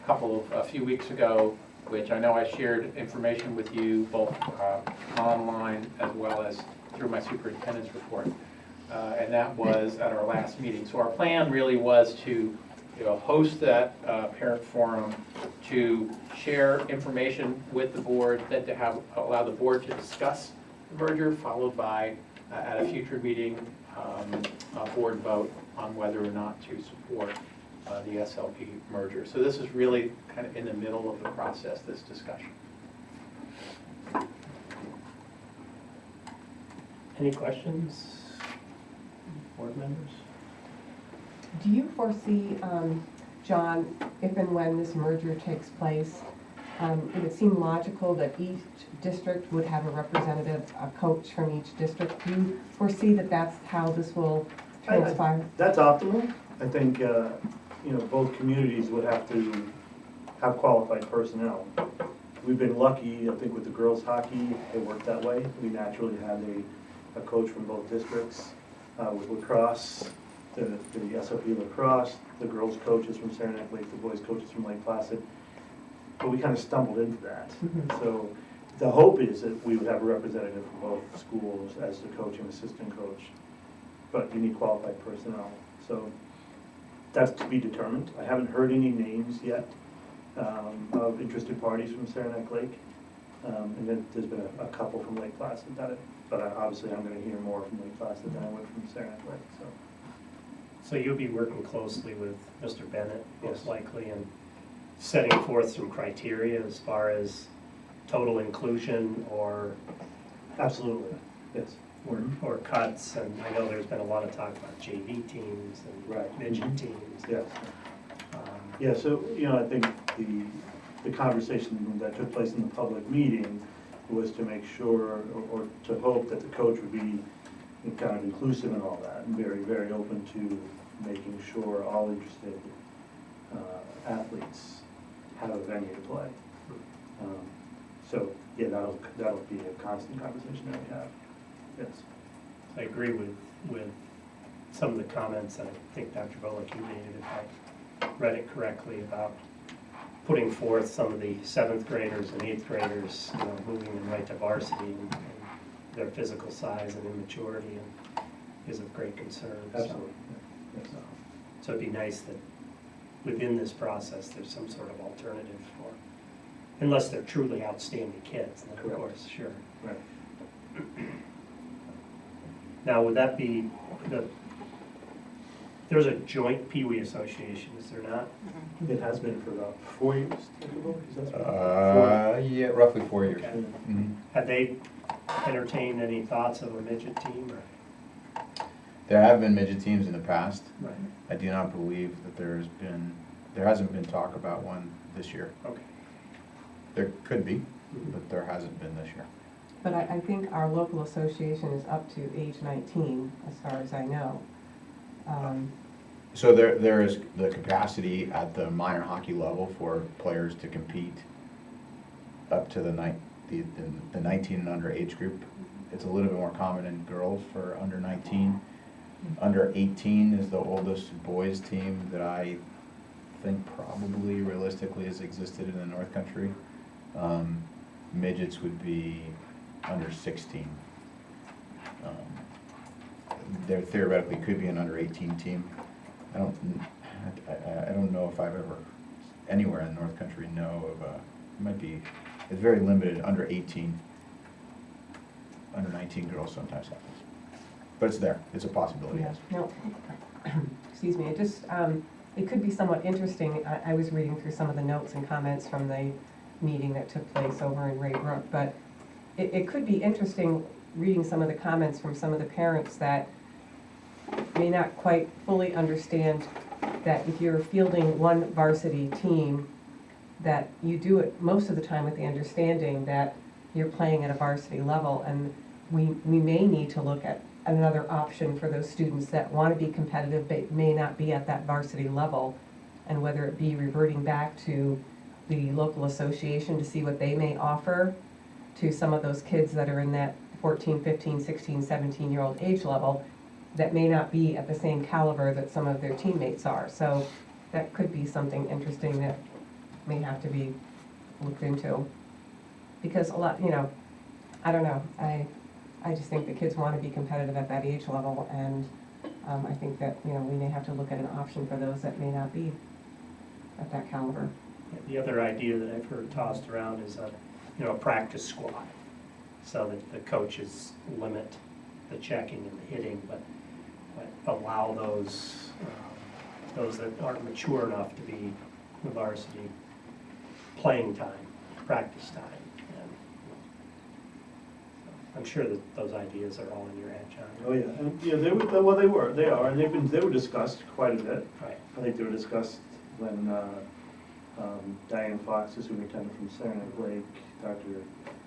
Speaker 5: a few weeks ago, which I know I shared information with you both online as well as through my superintendent's report. and that was at our last meeting. So our plan really was to host that parent forum, to share information with the board, then to allow the board to discuss the merger, followed by, at a future meeting, a board vote on whether or not to support the SLP merger. So this is really kind of in the middle of the process, this discussion.
Speaker 2: Any questions, board members?
Speaker 3: Do you foresee, John, if and when this merger takes place, it would seem logical that each district would have a representative, a coach from each district. Do you foresee that that's how this will transpire?
Speaker 15: That's optimal. I think, both communities would have to have qualified personnel. We've been lucky, I think with the girls' hockey, it worked that way. We naturally had a coach from both districts. With lacrosse, the SLP lacrosse, the girls' coaches from Saranac Lake, the boys' coaches from Lake Placid. But we kind of stumbled into that. So the hope is that we would have a representative from both schools as the coach and assistant coach. But you need qualified personnel. So that's to be determined. I haven't heard any names yet of interested parties from Saranac Lake. And then there's been a couple from Lake Placid but obviously I'm going to hear more from Lake Placid than I would from Saranac Lake.
Speaker 2: So you'll be working closely with Mr. Bennett, most
Speaker 15: Yes.
Speaker 2: likely, and setting forth some criteria as far as total inclusion or
Speaker 15: Absolutely, yes.
Speaker 2: or cuts, and I know there's been a lot of talk about JV teams and
Speaker 15: Right.
Speaker 2: midget teams.
Speaker 15: Yes.
Speaker 2: Um,
Speaker 15: Yeah, so, I think the conversation that took place in the public meeting was to make sure, or to hope that the coach would be kind of inclusive in all that, and very, very open to making sure all interested athletes have a venue to play. So, yeah, that'll be a constant conversation that we have, yes.
Speaker 2: I agree with some of the comments that I think Dr. Bullock, you made, if I read it correctly, about putting forth some of the 7th graders and 8th graders, moving them right to varsity, and their physical size and immaturity is of great concern.
Speaker 15: Absolutely. Yes.
Speaker 2: So it'd be nice that within this process, there's some sort of alternative for, unless they're truly outstanding kids, then of
Speaker 15: Correct.
Speaker 2: course, sure.
Speaker 15: Right.
Speaker 2: Now, would that be there's a joint Pee Wee association, is there not?
Speaker 15: It has been for about 4 years. Is that
Speaker 13: Yeah, roughly 4 years.
Speaker 2: Okay.
Speaker 13: Mhm.
Speaker 2: Have they entertained any thoughts of a midget team, or?
Speaker 13: There have been midget teams in the past.
Speaker 2: Right.
Speaker 13: I do not believe that there hasn't been talk about one this year.
Speaker 2: Okay.
Speaker 13: There could be, but there hasn't been this year.
Speaker 3: But I think our local association is up to age 19, as far as I know.
Speaker 13: So there is the capacity at the minor hockey level for players to compete up to the 19 and under age group. It's a little bit more common in girls for under 19. Under 18 is the oldest boys team that I think probably realistically has existed in the North Country. Midgets would be under 16. There theoretically could be an under 18 team. I don't know if I've ever anywhere in the North Country know of a, it might be, it's very limited, under 18. Under 19 girls sometimes happens. But it's there, it's a possibility, yes.
Speaker 3: No, excuse me, it could be somewhat interesting. I was reading through some of the notes and comments from the meeting that took place over in Raybrook, but it could be interesting reading some of the comments from some of the parents that may not quite fully understand that if you're fielding one varsity team, that you do it most of the time with the understanding that you're playing at a varsity level, and we may need to look at another option for those students that want to be competitive but may not be at that varsity level, and whether it be reverting back to the local association to see what they may offer to some of those kids that are in that 14, 15, 16, 17-year-old age level that may not be at the same caliber that some of their teammates are. So that could be something interesting that may have to be looked into. Because a lot, I don't know, I just think the kids want to be competitive at that age level, and I think that, you know, we may have to look at an option for those that may not be at that caliber.
Speaker 2: The other idea that I've heard tossed around is a practice squad, so that the coaches limit the checking and the hitting, but allow those that aren't mature enough to be the varsity playing time, practice time. And I'm sure that those ideas are all in your head, John.
Speaker 15: Oh, yeah, and, yeah, they are, and they were discussed quite a bit.
Speaker 2: Right.
Speaker 15: I think they were discussed when Diane Fox, the superintendent from Saranac Lake, Dr.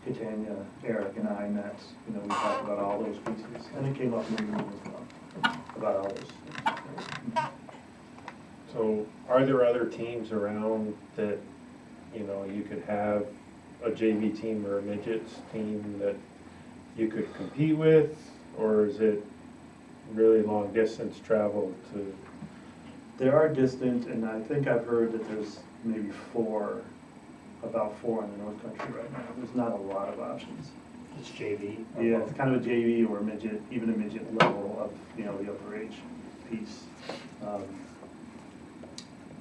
Speaker 15: Catania, Eric, and I met. You know, we talked about all those pieces, and it came up in the meeting as well, about all those.
Speaker 16: So are there other teams around that, you know, you could have a JV team or a midgets team that you could compete with, or is it really long distance travel to?
Speaker 15: There are distant, and I think I've heard that there's maybe about four in the North Country right now. There's not a lot of options.
Speaker 2: It's JV?
Speaker 15: Yeah, it's kind of a JV or a midget, even a midget level of, you know, the upper age piece.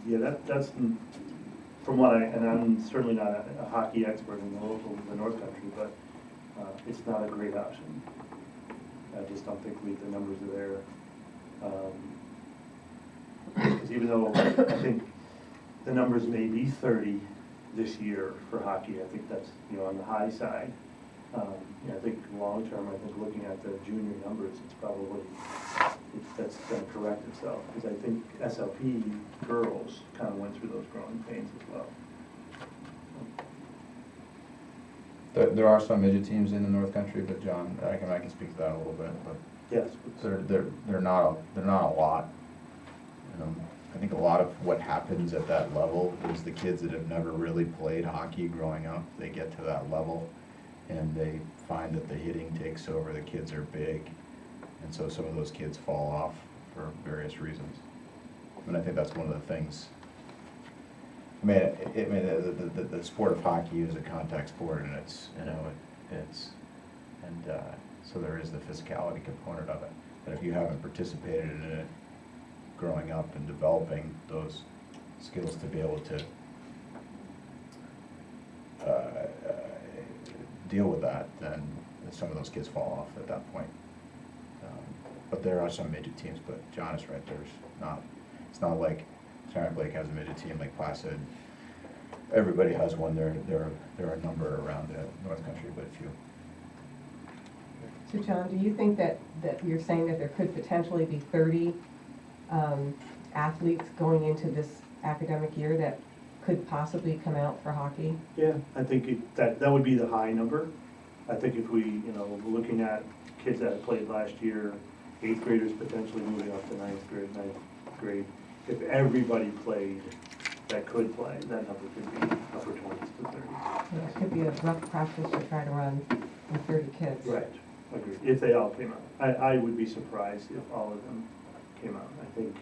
Speaker 15: Yeah, that's from what and I'm certainly not a hockey expert in the North Country, but it's not a great option. I just don't think the numbers are there. Because even though I think the numbers may be 30 this year for hockey, I think that's, you know, on the high side. I think long term, I think looking at the junior numbers, it's probably, that's going to correct itself. Because I think SLP girls kind of went through those growing pains as well.
Speaker 13: There are some midget teams in the North Country, but John, I can speak to that a little bit, but
Speaker 15: yes,
Speaker 13: they're not a lot. I think a lot of what happens at that level is the kids that have never really played hockey growing up, they get to that level and they find that the hitting takes over, the kids are big, and so some of those kids fall off for various reasons. And I think that's one of the things. I mean, the sport of hockey is a contact sport, and so there is the physicality component of it. But if you haven't participated in it growing up and developing those skills to be able to deal with that, then some of those kids fall off at that point. But there are some midget teams, but John is right, it's not like Saranac Lake has a midget team like Placid. Everybody has one. There are a number around the North Country, but few.
Speaker 3: So John, do you think that you're saying that there could potentially be 30 athletes going into this academic year that could possibly come out for hockey?
Speaker 15: Yeah, I think that would be the high number. I think if we, you know, looking at kids that played last year, 8th graders potentially moving up to 9th grade, if everybody played that could play, that number could be upper 20s to 30.
Speaker 3: Yeah, it could be a rough practice to try to run with 30 kids.
Speaker 15: Right, agreed. If they all came out. I would be surprised if all of them came out. I think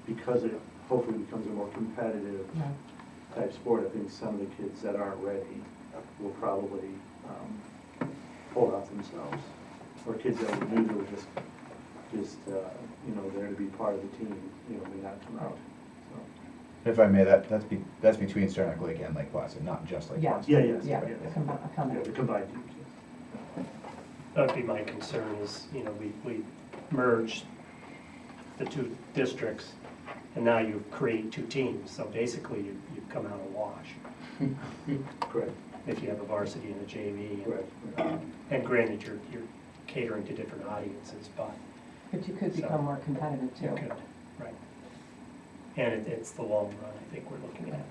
Speaker 15: because it hopefully becomes a more competitive type sport, I think some of the kids that aren't ready will probably pull out themselves. Or kids that we knew that were just you know, there to be part of the team, you know, may not come out. So.
Speaker 13: If I may, that's between Saranac Lake and Lake Placid, not just Lake Placid.
Speaker 15: Yeah,
Speaker 3: the
Speaker 15: combined teams. Yes.
Speaker 2: That would be my concern is, you know, we merged the two districts and now you create two teams. So basically you come out a wash.
Speaker 15: Correct.
Speaker 2: If you have a varsity and a JV.
Speaker 15: Right.
Speaker 2: And granted, you're catering to different audiences, but.
Speaker 3: But you could become more competitive too.
Speaker 2: You could, right. And it's the long run, I think we're looking at.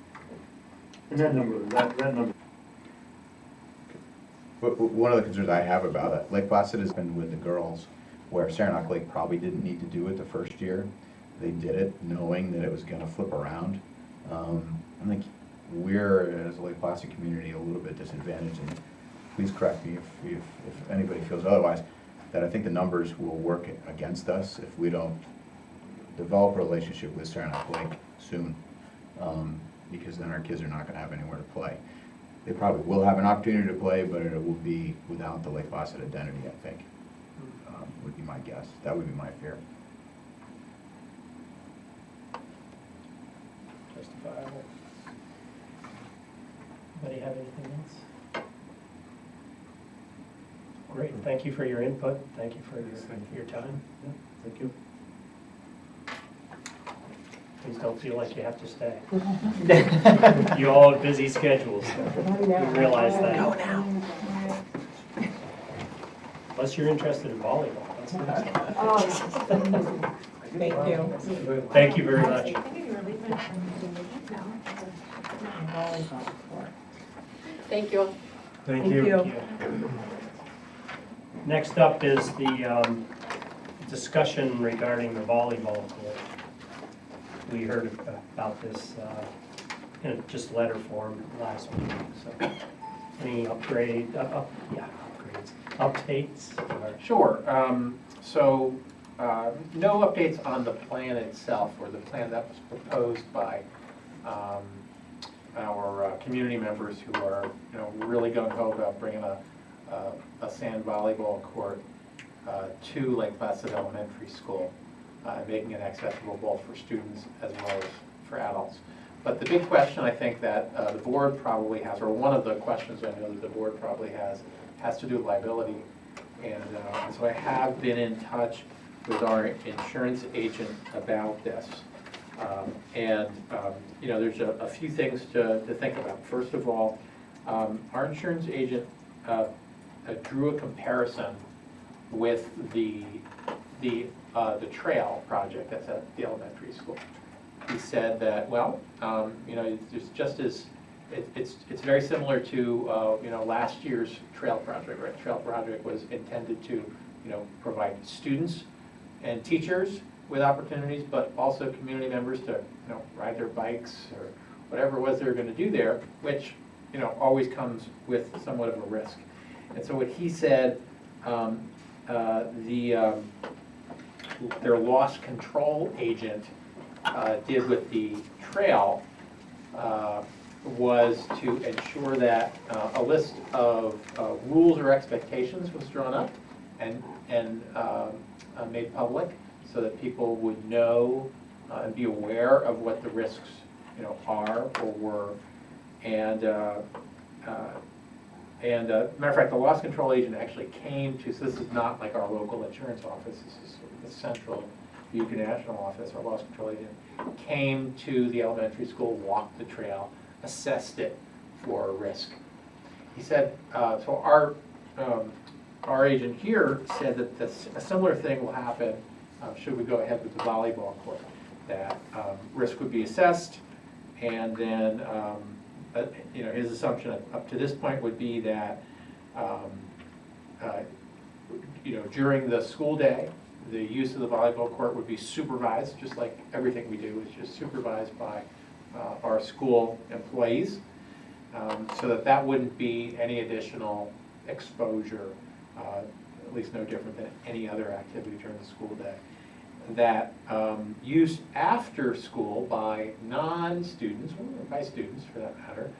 Speaker 15: And that number.
Speaker 13: But one of the concerns I have about it, Lake Placid has been with the girls, where Saranac Lake probably didn't need to do it the first year. They did it knowing that it was going to flip around. I think we're, as a Lake Placid community, a little bit disadvantaged, and please correct me if anybody feels otherwise, that I think the numbers will work against us if we don't develop a relationship with Saranac Lake soon, because then our kids are not going to have anywhere to play. they probably will have an opportunity to play, but it will be without the Lake Placid identity, I think, would be my guess. That would be my fear.
Speaker 2: Justifiable. Anybody have anything else? Great, thank you for your input, thank you for your time.
Speaker 15: Thank you.
Speaker 2: Please don't feel like you have to stay. You all have busy schedules, you realize that.
Speaker 3: Go now.
Speaker 2: Unless you're interested in volleyball.
Speaker 3: Thank you.
Speaker 2: Thank you very much.
Speaker 11: Thank you all.
Speaker 2: Thank
Speaker 3: you.
Speaker 2: you. Next up is the discussion regarding the volleyball court. We heard about this in just letter form last week, so any updates?
Speaker 5: Sure. So, no updates on the plan itself, or the plan that was proposed by our community members who are, really gung-ho about bringing a sand volleyball court to Lake Placid Elementary School, making it accessible both for students as well as for adults. But the big question I think that the board probably has, or one of the questions I know that the board probably has to do with liability. And so I have been in touch with our insurance agent about this. There's a few things to think about. First of all, our insurance agent drew a comparison with the trail project that's at the elementary school. He said that, it's just as it's very similar to last year's trail project. Right, trail project was intended to provide students and teachers with opportunities, but also community members to ride their bikes or whatever it was they were going to do there, which always comes with somewhat of a risk. And so what he said, their loss control agent did with the trail was to ensure that a list of rules or expectations was drawn up and made public, so that people would know and be aware of what the risks are or were. And matter of fact, the loss control agent actually came to, so this is not like our local insurance office, this is sort of the central Butte National office. Our loss control agent came to the elementary school, walked the trail, assessed it for risk. He said, so our agent here said that a similar thing will happen should we go ahead with the volleyball court, that risk would be assessed, and then his assumption up to this point would be that during the school day, the use of the volleyball court would be supervised, just like everything we do is just supervised by our school employees, so that wouldn't be any additional exposure, at least no different than any other activity during the school day. That use after school by non-students, or by students for that matter,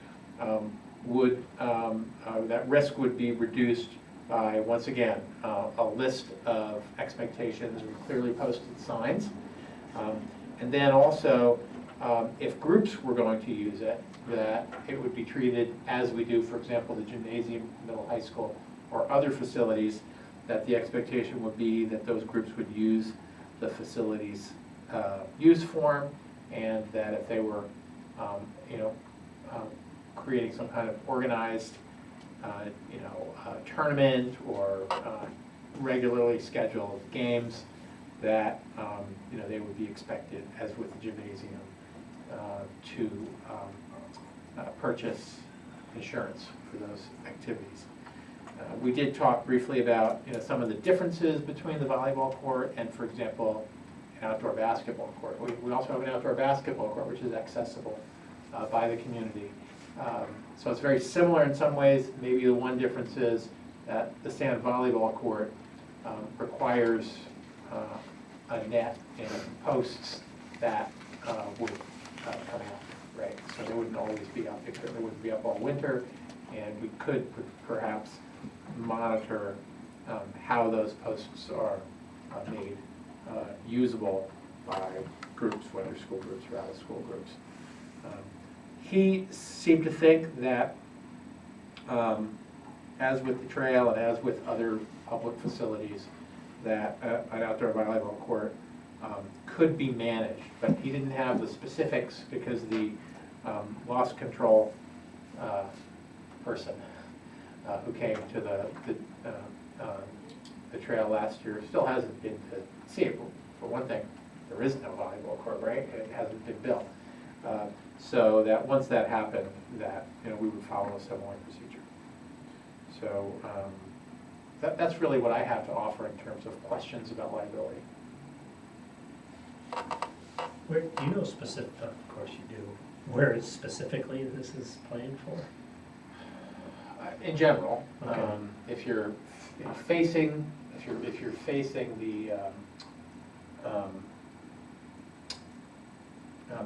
Speaker 5: that risk would be reduced by, once again, a list of expectations with clearly posted signs. And then also, if groups were going to use it, that it would be treated as we do, for example, the gymnasium, middle high school, or other facilities, that the expectation would be that those groups would use the facilities use form, and that if they were, creating some kind of organized, tournament or regularly scheduled games, that they would be expected, as with the gymnasium, to purchase insurance for those activities. We did talk briefly about some of the differences between the volleyball court and, for example, an outdoor basketball court. We also have an outdoor basketball court which is accessible by the community. So it's very similar in some ways. Maybe the one difference is that the sand volleyball court requires a net and posts that would come out, right? So they wouldn't always be up. They wouldn't be up all winter, And we could perhaps monitor how those posts are made usable by groups, whether school groups or out of school groups. He seemed to think that, as with the trail and as with other public facilities, that an outdoor volleyball court could be managed, but he didn't have the specifics because the loss control person who came to the trail last year still hasn't been to see it. For one thing, there is no volleyball court, right? It hasn't been built. So that once that happened, that we would follow a similar procedure. So that's really what I have to offer in terms of questions about liability.
Speaker 2: Where, do you know specific, of course you do, where specifically this is planned for?
Speaker 5: In general,
Speaker 2: Okay.
Speaker 5: if you're facing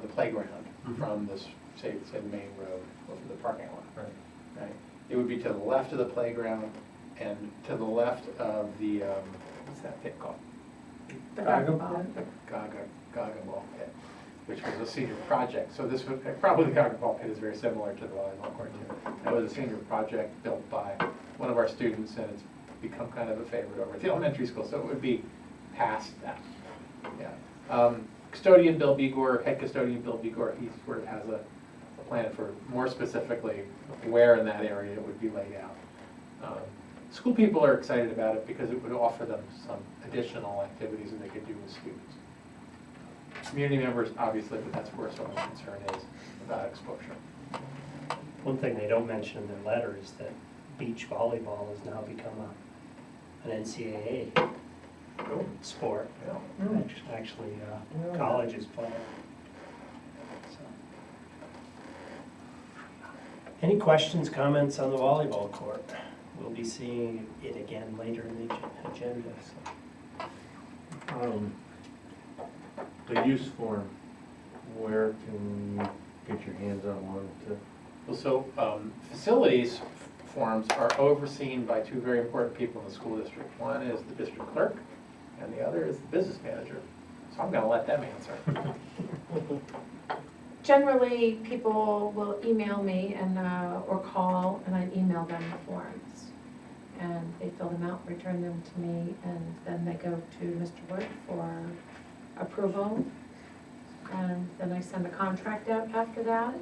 Speaker 5: the playground from this, say the main road over the parking lot, right? It would be to the left of the playground and to the left of the what's that pit called?
Speaker 3: The Gaga Ball.
Speaker 5: Gaga Ball pit, which was a senior project. So this would probably the Gaga Ball pit is very similar to the volleyball court too. That was a senior project built by one of our students, and it's become kind of a favorite over at the elementary school. So it would be past that. Yeah. Custodian Bill Begor, head custodian Bill Begor, he sort of has a plan for more specifically where in that area it would be laid out. School people are excited about it because it would offer them some additional activities that they could do with students. Community members, obviously, but that's where some of the concern is about exposure.
Speaker 2: One thing they don't mention in their letter is that beach volleyball has now become an NCAA sport. Actually, colleges play it. So. Any questions, comments on the volleyball court? We'll be seeing it again later in the agenda. So.
Speaker 16: The use form, where can you get your hands on one to?
Speaker 5: Well, so facilities forms are overseen by two very important people in the school district. One is the district clerk, and the other is the business manager. So I'm going to let them answer.
Speaker 17: Generally, people will email me and or call, and I email them the forms. And they fill them out, return them to me, and then they go to Mr. Wood for approval. And then I send a contract out after that,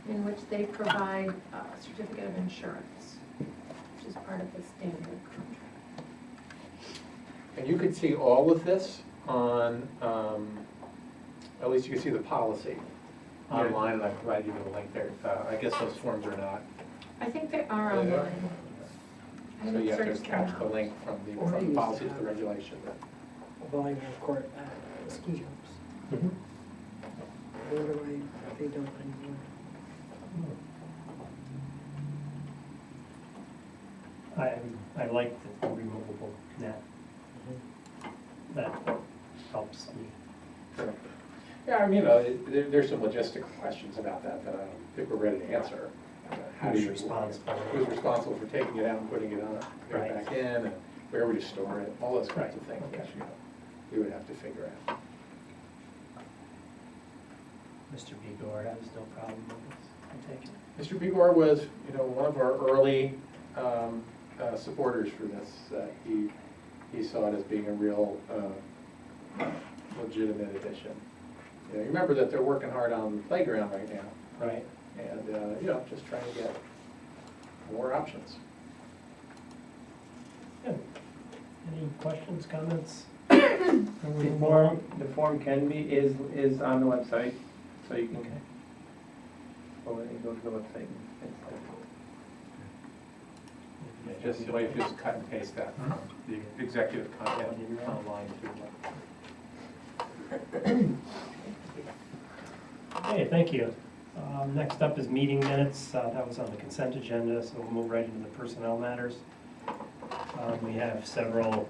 Speaker 17: in which they provide a certificate of insurance, which is part of the standard contract.
Speaker 5: And you could see all of this on, at least you can see the policy online, and I provided you with a link there. I guess those forms are not.
Speaker 17: I think they are online. I
Speaker 5: So you have to
Speaker 17: searched them
Speaker 5: catch the
Speaker 17: out.
Speaker 5: link from the policy to the regulation.
Speaker 9: Volleyball court at ski jumps. Where do they don't anymore?
Speaker 2: I like the removable net. That helps me.
Speaker 5: Yeah, I mean, there's some logistical questions about that that I don't think we're ready to answer.
Speaker 2: Who's responsible?
Speaker 5: Who's responsible for taking it out and putting it on, putting it back in, and where would you store it? All those kinds of things that we would have to figure out.
Speaker 2: Mr. Begor has no problem with this, I take it.
Speaker 5: Mr. Begor was, one of our early supporters for this. He saw it as being a real legitimate addition. You remember that they're working hard on the playground right now.
Speaker 2: Right.
Speaker 5: And, just trying to get more options.
Speaker 2: Good. Any questions, comments?
Speaker 6: The form can be, is on the website, so you can go to the website and
Speaker 5: Just, all you have to do is cut and paste that from the executive content online too.
Speaker 2: Okay, thank you. Next up is meeting minutes. That was on the consent agenda, so we'll move right into the personnel matters. We have several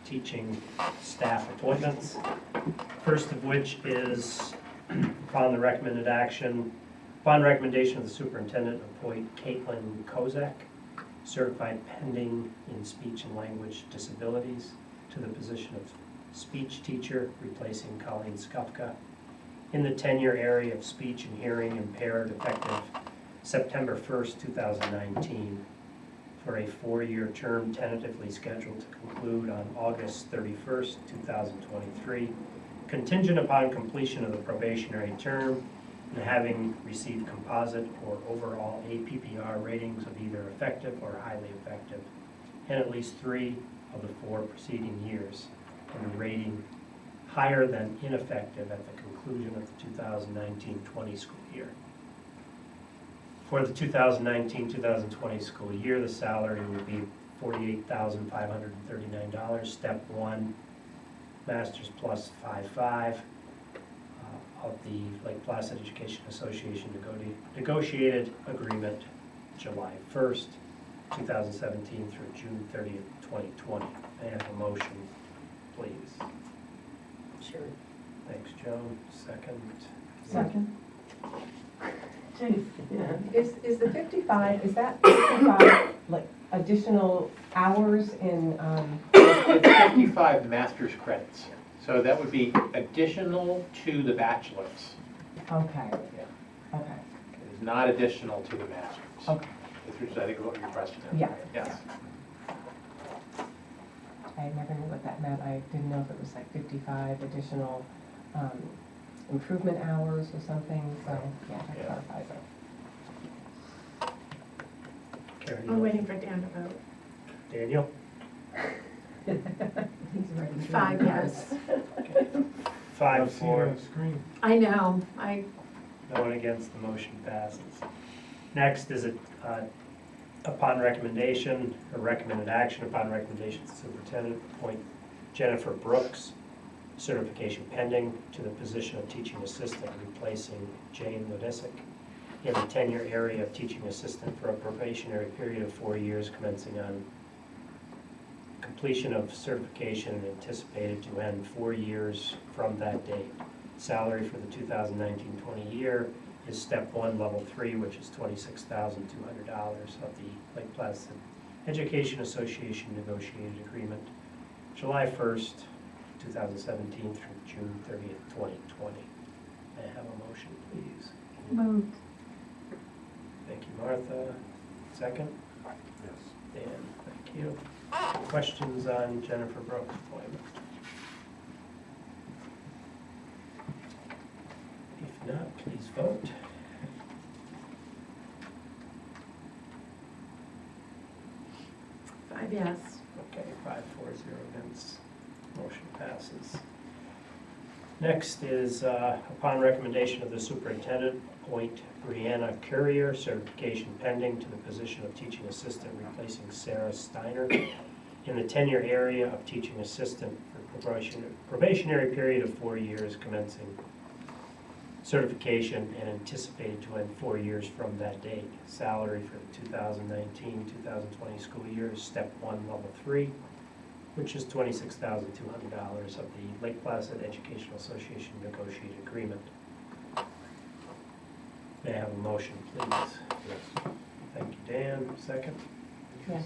Speaker 2: teaching staff appointments. First of which is, upon the recommended action Upon recommendation of the superintendent, appoint Caitlin Kozak, certified pending in speech and language disabilities, to the position of speech teacher, replacing Colleen Skufka, in the tenure area of speech and hearing impaired, effective September 1st, 2019, for a 4-year term tentatively scheduled to conclude on August 31st, 2023, contingent upon completion of the probationary term and having received composite or overall APPR ratings of either effective or highly effective in at least 3 of the 4 preceding years, and a rating higher than ineffective at the conclusion of the 2019-20 school year. For the 2019-2020 school year, the salary will be $48,539, step 1, master's plus 5.5 of the Lake Placid Education Association negotiated agreement July 1st, 2017 through June 30th, 2020. May I have a motion, please?
Speaker 9: Sure.
Speaker 2: Thanks, Joan. Second.
Speaker 3: Second. Is the 55, is that 55 like additional hours in,
Speaker 5: It's 55 master's credits, so that would be additional to the bachelor's.
Speaker 3: okay,
Speaker 5: Yeah.
Speaker 3: okay,
Speaker 5: It is not additional to the master's.
Speaker 3: okay.
Speaker 5: Which is, I think, what your question is.
Speaker 3: Yeah.
Speaker 5: Yes.
Speaker 3: I never knew what that meant. I didn't know if it was like 55 additional improvement hours or something, so yeah, that
Speaker 5: Yeah.
Speaker 3: clarifies it.
Speaker 2: Karen,
Speaker 4: I'm waiting for Dan to vote.
Speaker 2: Daniel?
Speaker 3: He's ready.
Speaker 4: 5 yes.
Speaker 2: 5-4.
Speaker 4: I know,
Speaker 2: No one against, the motion passes. Next is upon recommendation, or recommended action upon recommendation of the superintendent, appoint Jennifer Brooks, certification pending, to the position of teaching assistant, replacing Jane Lodisick, in the tenure area of teaching assistant for a probationary period of 4 years commencing on completion of certification and anticipated to end 4 years from that date. Salary for the 2019-20 year is step 1, level 3, which is $26,200 of the Lake Placid Education Association negotiated agreement, July 1st, 2017 through June 30th, 2020. May I have a motion, please?
Speaker 4: moved.
Speaker 2: Thank you, Martha. Second?
Speaker 16: Yes.
Speaker 2: Dan, thank you. Questions on Jennifer Brooks' appointment? If not, please vote.
Speaker 4: Five yes.
Speaker 2: Okay, 5-4-0 against. Motion passes. Next is, upon recommendation of the superintendent, appoint Brianna Courier, certification pending, to the position of teaching assistant, replacing Sarah Steiner, in the tenure area of teaching assistant for probationary period of 4 years commencing certification and anticipated to end 4 years from that date. Salary for the 2019-2020 school year is step 1, level 3, which is $26,200 of the Lake Placid Educational Association negotiated agreement. May I have a motion, please?
Speaker 16: Yes.
Speaker 2: Thank you, Dan. Second?
Speaker 3: Yes.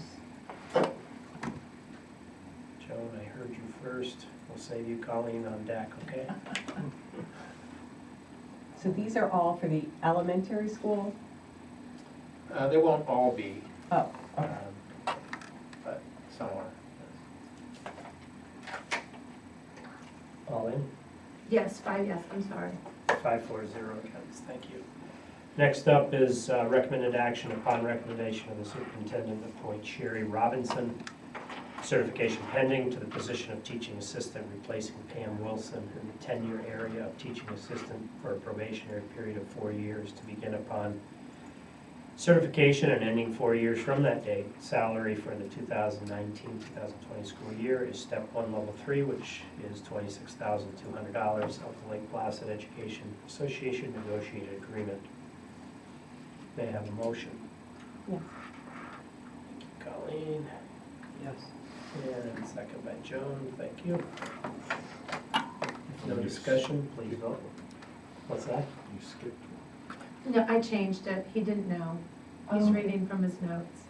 Speaker 2: Joan, I heard you first. We'll save you, Colleen, on deck, okay?
Speaker 3: So these are all for the elementary school?
Speaker 5: They won't all be,
Speaker 3: Oh, okay.
Speaker 5: but some are.
Speaker 2: All in?
Speaker 4: Yes, 5 yes, I'm sorry.
Speaker 2: 5-4-0 against, thank you. Next up is recommended action upon recommendation of the superintendent, appoint Sherry Robinson, certification pending, to the position of teaching assistant, replacing Pam Wilson, in the tenure area of teaching assistant for a probationary period of 4 years to begin upon certification and ending 4 years from that date. Salary for the 2019-2020 school year is step 1, level 3, which is $26,200 of the Lake Placid Education Association negotiated agreement. May I have a motion?
Speaker 3: Yes.
Speaker 2: Thank you, Colleen.
Speaker 9: Yes.
Speaker 2: And second by Joan, thank you. If no discussion, please vote. What's that?
Speaker 16: You skipped
Speaker 17: No, I changed it. He didn't know. He's
Speaker 3: Oh.
Speaker 17: reading from his notes.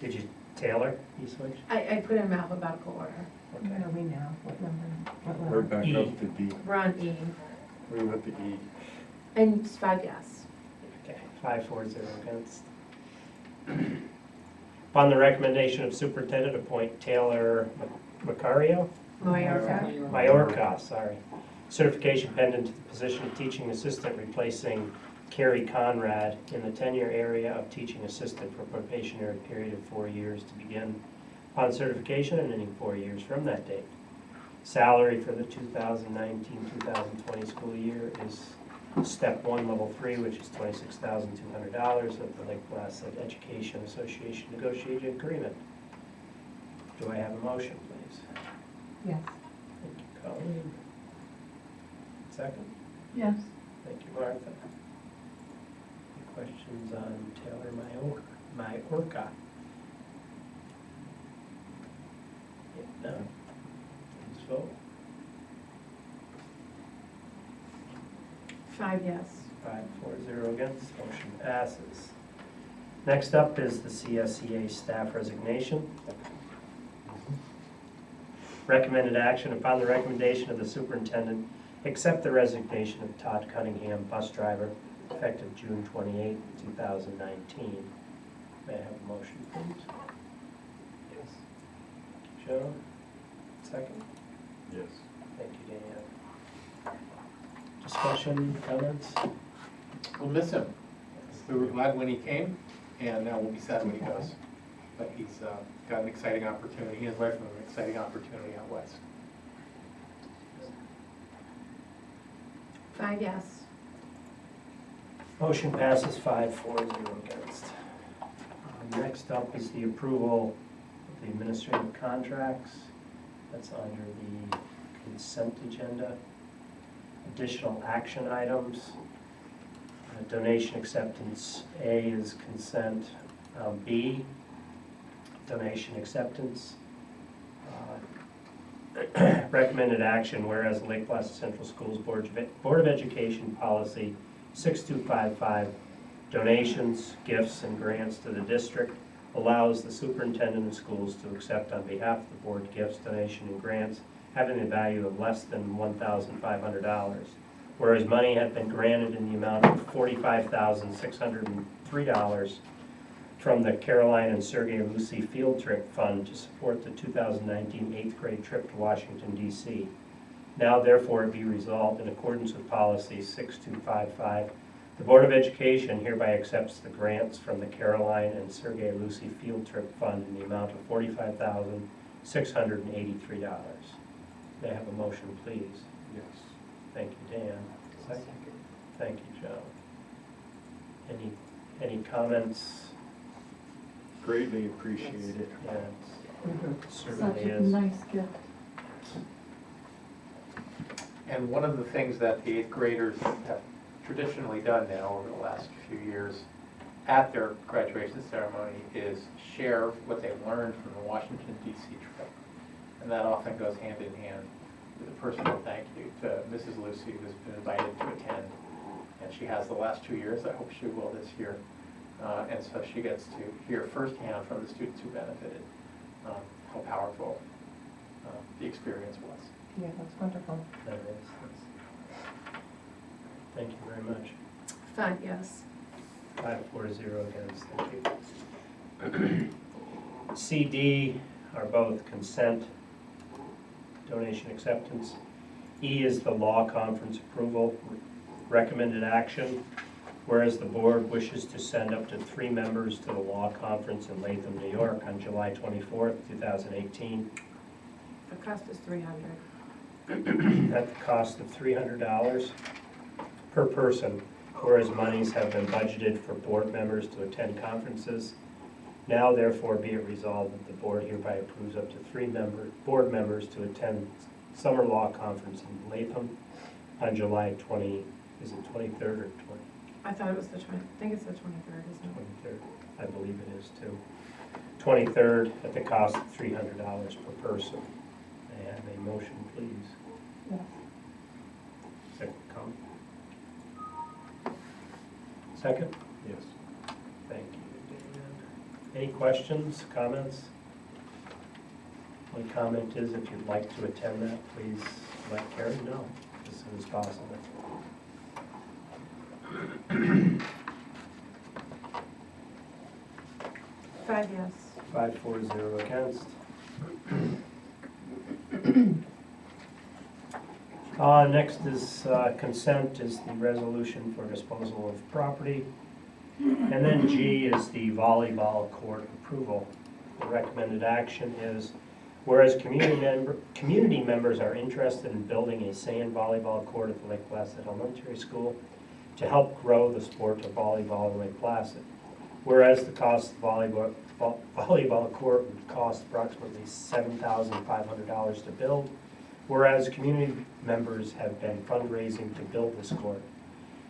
Speaker 2: Did you tailor, you switch?
Speaker 17: I put him in alphabetical order.
Speaker 3: Where are we now? What number? What
Speaker 16: We're
Speaker 3: level?
Speaker 16: back
Speaker 2: E.
Speaker 16: up to D.
Speaker 17: We're on E.
Speaker 16: We're at the E.
Speaker 17: And it's 5 yes.
Speaker 2: Okay, 5-4-0 against. Upon the recommendation of superintendent, appoint Taylor Macario? Majorca, sorry. Certification pendant to the position of teaching assistant, replacing Carrie Conrad in the tenure area of teaching assistant for a probationary period of 4 years to begin upon certification and ending 4 years from that date. Salary for the 2019-2020 school year is step 1, level 3, which is $26,200 of the Lake Placid Education Association negotiated agreement. Do I have a motion, please?
Speaker 3: Yes.
Speaker 2: Thank you, Colleen. Second?
Speaker 7: Yes.
Speaker 2: Thank you, Martha. Any questions on Taylor Majorca? If none, please vote.
Speaker 17: 5 yes.
Speaker 2: 5-4-0 against, motion passes. Next up is the CSEA staff resignation. Recommended action upon the recommendation of the superintendent, accept the resignation of Todd Cunningham, bus driver, effective June 28, 2019. May I have a motion, please? Yes. Joe, second?
Speaker 16: Yes.
Speaker 2: Thank you, Dan. Discussion, comments?
Speaker 5: We'll miss him. We were glad when he came, and now we'll be sad when he goes. But he's got an exciting opportunity. He and his wife have an exciting opportunity out west.
Speaker 17: 5 yes.
Speaker 2: Motion passes 5-4-0 against. Next up is the approval of the administrative contracts. That's under the consent agenda. Additional action items. Donation acceptance, A is consent. B, donation acceptance. Recommended action, whereas Lake Placid Central Schools Board of Education Policy 6255, donations, gifts, and grants to the district allows the superintendent of schools to accept on behalf of the board gifts, donation, and grants having a value of less than $1,500. Whereas money had been granted in the amount of $45,603 from the Caroline and Sergei Lucy Field Trip Fund to support the 2019 8th grade trip to Washington, D.C. Now therefore it be resolved in accordance with policy 6255, the Board of Education hereby accepts the grants from the Caroline and Sergei Lucy Field Trip Fund in the amount of $45,683. May I have a motion, please?
Speaker 16: Yes.
Speaker 2: Thank you, Dan. Second. Thank you, Joe. Any comments?
Speaker 16: Greatly appreciate it.
Speaker 2: Yeah, it certainly
Speaker 7: Such a
Speaker 2: is.
Speaker 7: nice gift.
Speaker 5: And one of the things that the 8th graders have traditionally done now over the last few years at their graduation ceremony is share what they learned from the Washington, D.C. trip. And that often goes hand in hand with a personal thank you to Mrs. Lucy, who's been invited to attend. And she has the last 2 years. I hope she will this year. And so she gets to hear firsthand from the students who benefited how powerful the experience was.
Speaker 3: Yeah, that's wonderful.
Speaker 2: That is. Thank you very much.
Speaker 17: 5 yes.
Speaker 2: 5-4-0 against, thank you. C, D are both consent, donation acceptance. E is the law conference approval, recommended action. Whereas the board wishes to send up to 3 members to the law conference in Latham, New York on July 24th, 2018.
Speaker 17: The cost is $300.
Speaker 2: At the cost of $300 per person, whereas monies have been budgeted for board members to attend conferences. Now therefore be it resolved that the board hereby approves up to 3 board members to attend summer law conference in Latham on July 20, is it 23rd or 20?
Speaker 17: I thought it was the 20, I think it's the 23rd, isn't it?
Speaker 2: 23rd, I believe it is too. 23rd at the cost of $300 per person. May I have a motion, please?
Speaker 3: Yes.
Speaker 2: Second comment? Second?
Speaker 16: Yes.
Speaker 2: Thank you, Dan. Any questions, comments? My comment is if you'd like to attend that, please let Karen know as soon as possible.
Speaker 17: Five yes.
Speaker 2: 5-4-0 against. Next is consent is the resolution for disposal of property. And then G is the volleyball court approval. The recommended action is, whereas community members are interested in building a sand volleyball court at the Lake Placid Elementary School to help grow the sport of volleyball in Lake Placid. Whereas the cost of volleyball court would cost approximately $7,500 to build. Whereas community members have been fundraising to build this court.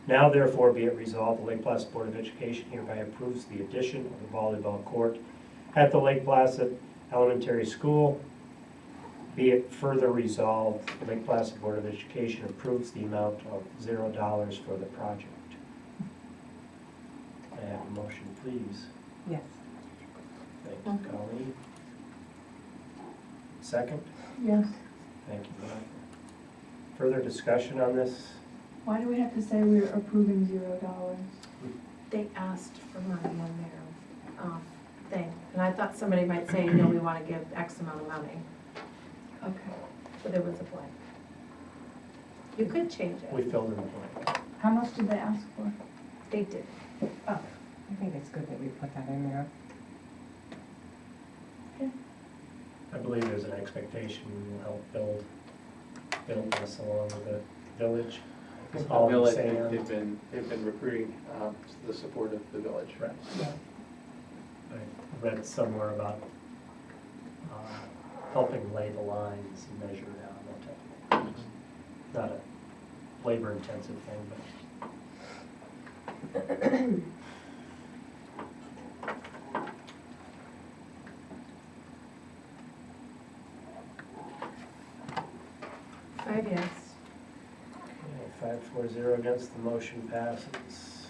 Speaker 2: Now therefore be it resolved, the Lake Placid Board of Education hereby approves the addition of the volleyball court at the Lake Placid Elementary School. Be it further resolved, the Lake Placid Board of Education approves the amount of $0 for the project. May I have a motion, please?
Speaker 3: Yes.
Speaker 2: Thank you, Colleen. Second?
Speaker 7: Yes.
Speaker 2: Thank you, Martha. Further discussion on this?
Speaker 7: Why do we have to say we're approving $0?
Speaker 17: They asked for money on their thing, and I thought somebody might say, no, we want to give X amount of money,
Speaker 7: Okay.
Speaker 17: so there was a blank. You could change
Speaker 2: We
Speaker 17: it.
Speaker 2: filled in the blank.
Speaker 7: How much did they ask for?
Speaker 17: They did.
Speaker 3: Oh, I think it's good that we put that in there.
Speaker 2: I believe there's an expectation we will help build this along with the village.
Speaker 5: I think
Speaker 2: All
Speaker 5: the village,
Speaker 2: sand.
Speaker 5: they've been recruiting the support of the village.
Speaker 2: Right.
Speaker 3: Yeah.
Speaker 2: I read somewhere about helping lay the lines and measure it out, that type of thing. Not a labor-intensive thing, but.
Speaker 17: Five yes.
Speaker 2: Okay, 5-4-0 against, the motion passes.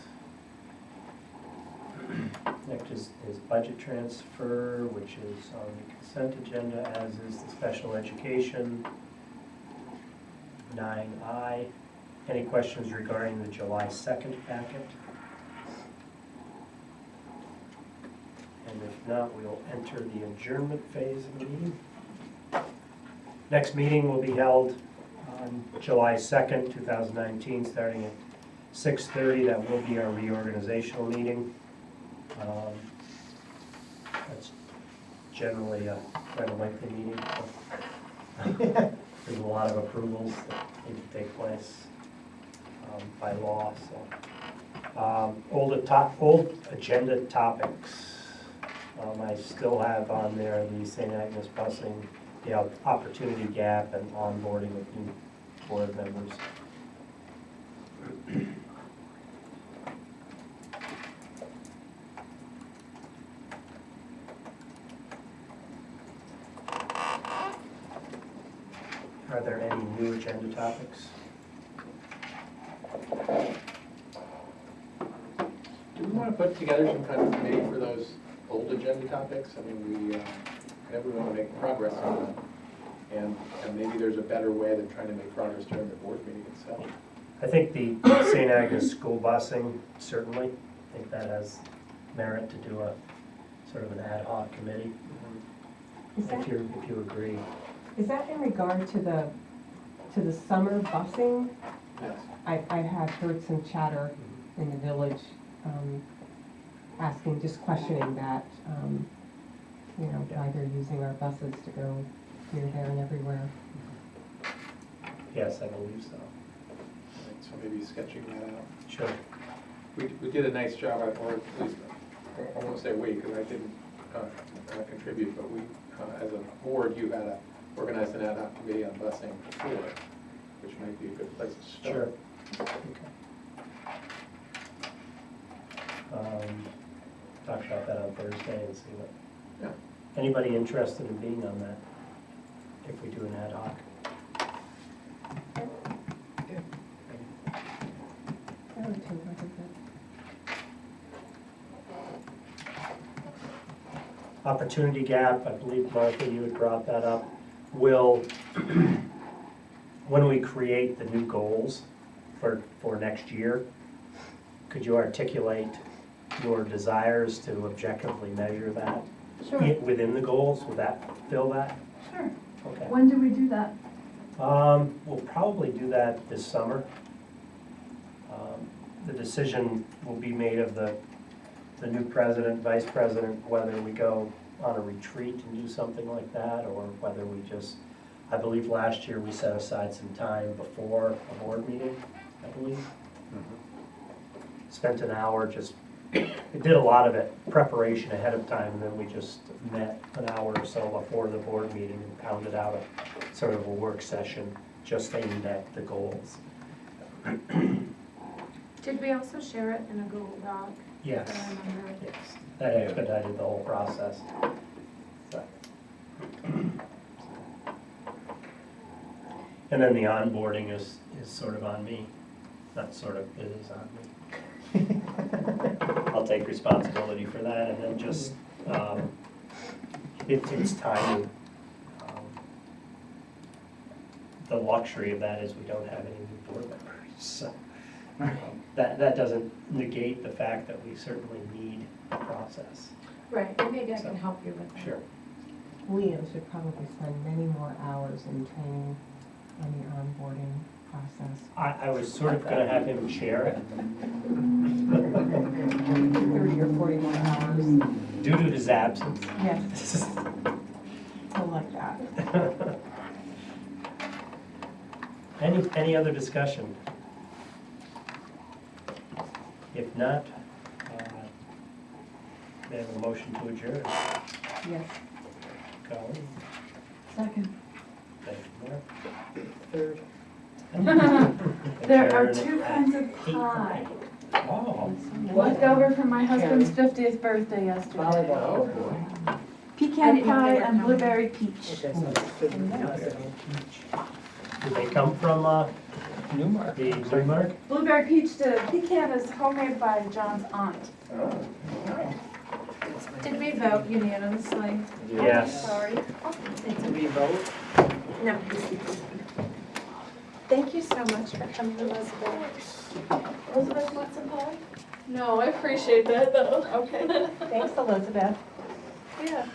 Speaker 2: Next is budget transfer, which is on the consent agenda, as is the special education. 9I. Any questions regarding the July 2nd packet? And if not, we'll enter the adjournment phase of the meeting. Next meeting will be held on July 2nd, 2019, starting at 6:30. That will be our reorganizational meeting. That's generally quite a lengthy meeting. There's a lot of approvals that need to take place by law. So, old agenda topics. I still have on there the St. Agnes busing, the opportunity gap, and onboarding of new board members. Are there any new agenda topics?
Speaker 5: Do we want to put together some kind of committee for those old agenda topics? I mean, we want to make progress on them. And maybe there's a better way than trying to make progress during the board meeting itself.
Speaker 2: I think the St. Agnes school busing, certainly. I think that has merit to do a sort of an ad hoc committee,
Speaker 3: Is that,
Speaker 2: if you agree.
Speaker 3: is that in regard to the summer busing?
Speaker 5: Yes.
Speaker 3: I had heard some chatter in the village, asking, just questioning that, why they're using our buses to go here, there, and everywhere.
Speaker 2: Yes, I believe so.
Speaker 5: Right, so maybe sketching that out.
Speaker 2: Sure.
Speaker 5: We did a nice job, or at least, I won't say we, because I didn't contribute, but we, as a board, you had organized an ad hoc committee on busing before, which might be a good place to start.
Speaker 2: Sure. Okay. Talk about that on Thursday and see what,
Speaker 5: Yeah.
Speaker 2: anybody interested in being on that, if we do an ad hoc.
Speaker 3: I would too, I think that.
Speaker 2: Opportunity gap, I believe, Martha, you had brought that up, will, when we create the new goals for next year, could you articulate your desires to objectively measure that?
Speaker 7: Sure,
Speaker 2: Within the goals, would that fill that?
Speaker 7: sure.
Speaker 2: Okay.
Speaker 7: When do we do that?
Speaker 2: We'll probably do that this summer. The decision will be made of the new president, vice president, whether we go on a retreat and do something like that, or whether we just, I believe last year we set aside some time before a board meeting, I believe. Spent an hour just, we did a lot of it, preparation ahead of time, and then we just met an hour or so before the board meeting and pounded out a sort of a work session just aimed at the goals.
Speaker 17: Did we also share it in a Google Doc?
Speaker 2: Yes.
Speaker 17: I remember.
Speaker 2: Yes, that expedited the whole process. So. And then the onboarding is sort of on me, not sort of, it is on me. I'll take responsibility for that, and then just, it's timing. The luxury of that is we don't have any new board members, so. That doesn't negate the fact that we certainly need a process.
Speaker 17: Right, and maybe I can help you with that.
Speaker 2: Sure.
Speaker 3: Leo should probably spend many more hours in training on the onboarding process.
Speaker 2: I was sort of gonna have him chair it.
Speaker 3: 30 or 40 more hours.
Speaker 2: Due to his absence.
Speaker 3: Yes. I like that.
Speaker 2: Any other discussion? If not, may I have a motion to adjourn?
Speaker 3: Yes.
Speaker 2: Colleen?
Speaker 7: Second.
Speaker 2: Thank you,
Speaker 9: Third.
Speaker 2: Maura.
Speaker 7: There are
Speaker 2: Adjourn
Speaker 7: two
Speaker 2: at
Speaker 7: kinds of pie.
Speaker 2: Oh.
Speaker 7: Left over from my husband's 50th birthday yesterday.
Speaker 9: Volleyball.
Speaker 7: Pecan pie and blueberry peach.
Speaker 9: Okay, so it's good.
Speaker 2: Did they come from,
Speaker 6: Newmark.
Speaker 2: the Newmark?
Speaker 7: Blueberry peach, the pecan is homemade by John's aunt.
Speaker 2: Oh.
Speaker 17: Did we vote unanimously?
Speaker 2: Yes.
Speaker 17: Sorry.
Speaker 9: Did we vote?
Speaker 17: No. Thank you so much for coming, Elizabeth.
Speaker 7: Elizabeth wants some pie?
Speaker 12: No, I appreciate that though.
Speaker 7: Okay.
Speaker 3: Thanks, Elizabeth.
Speaker 12: Yeah.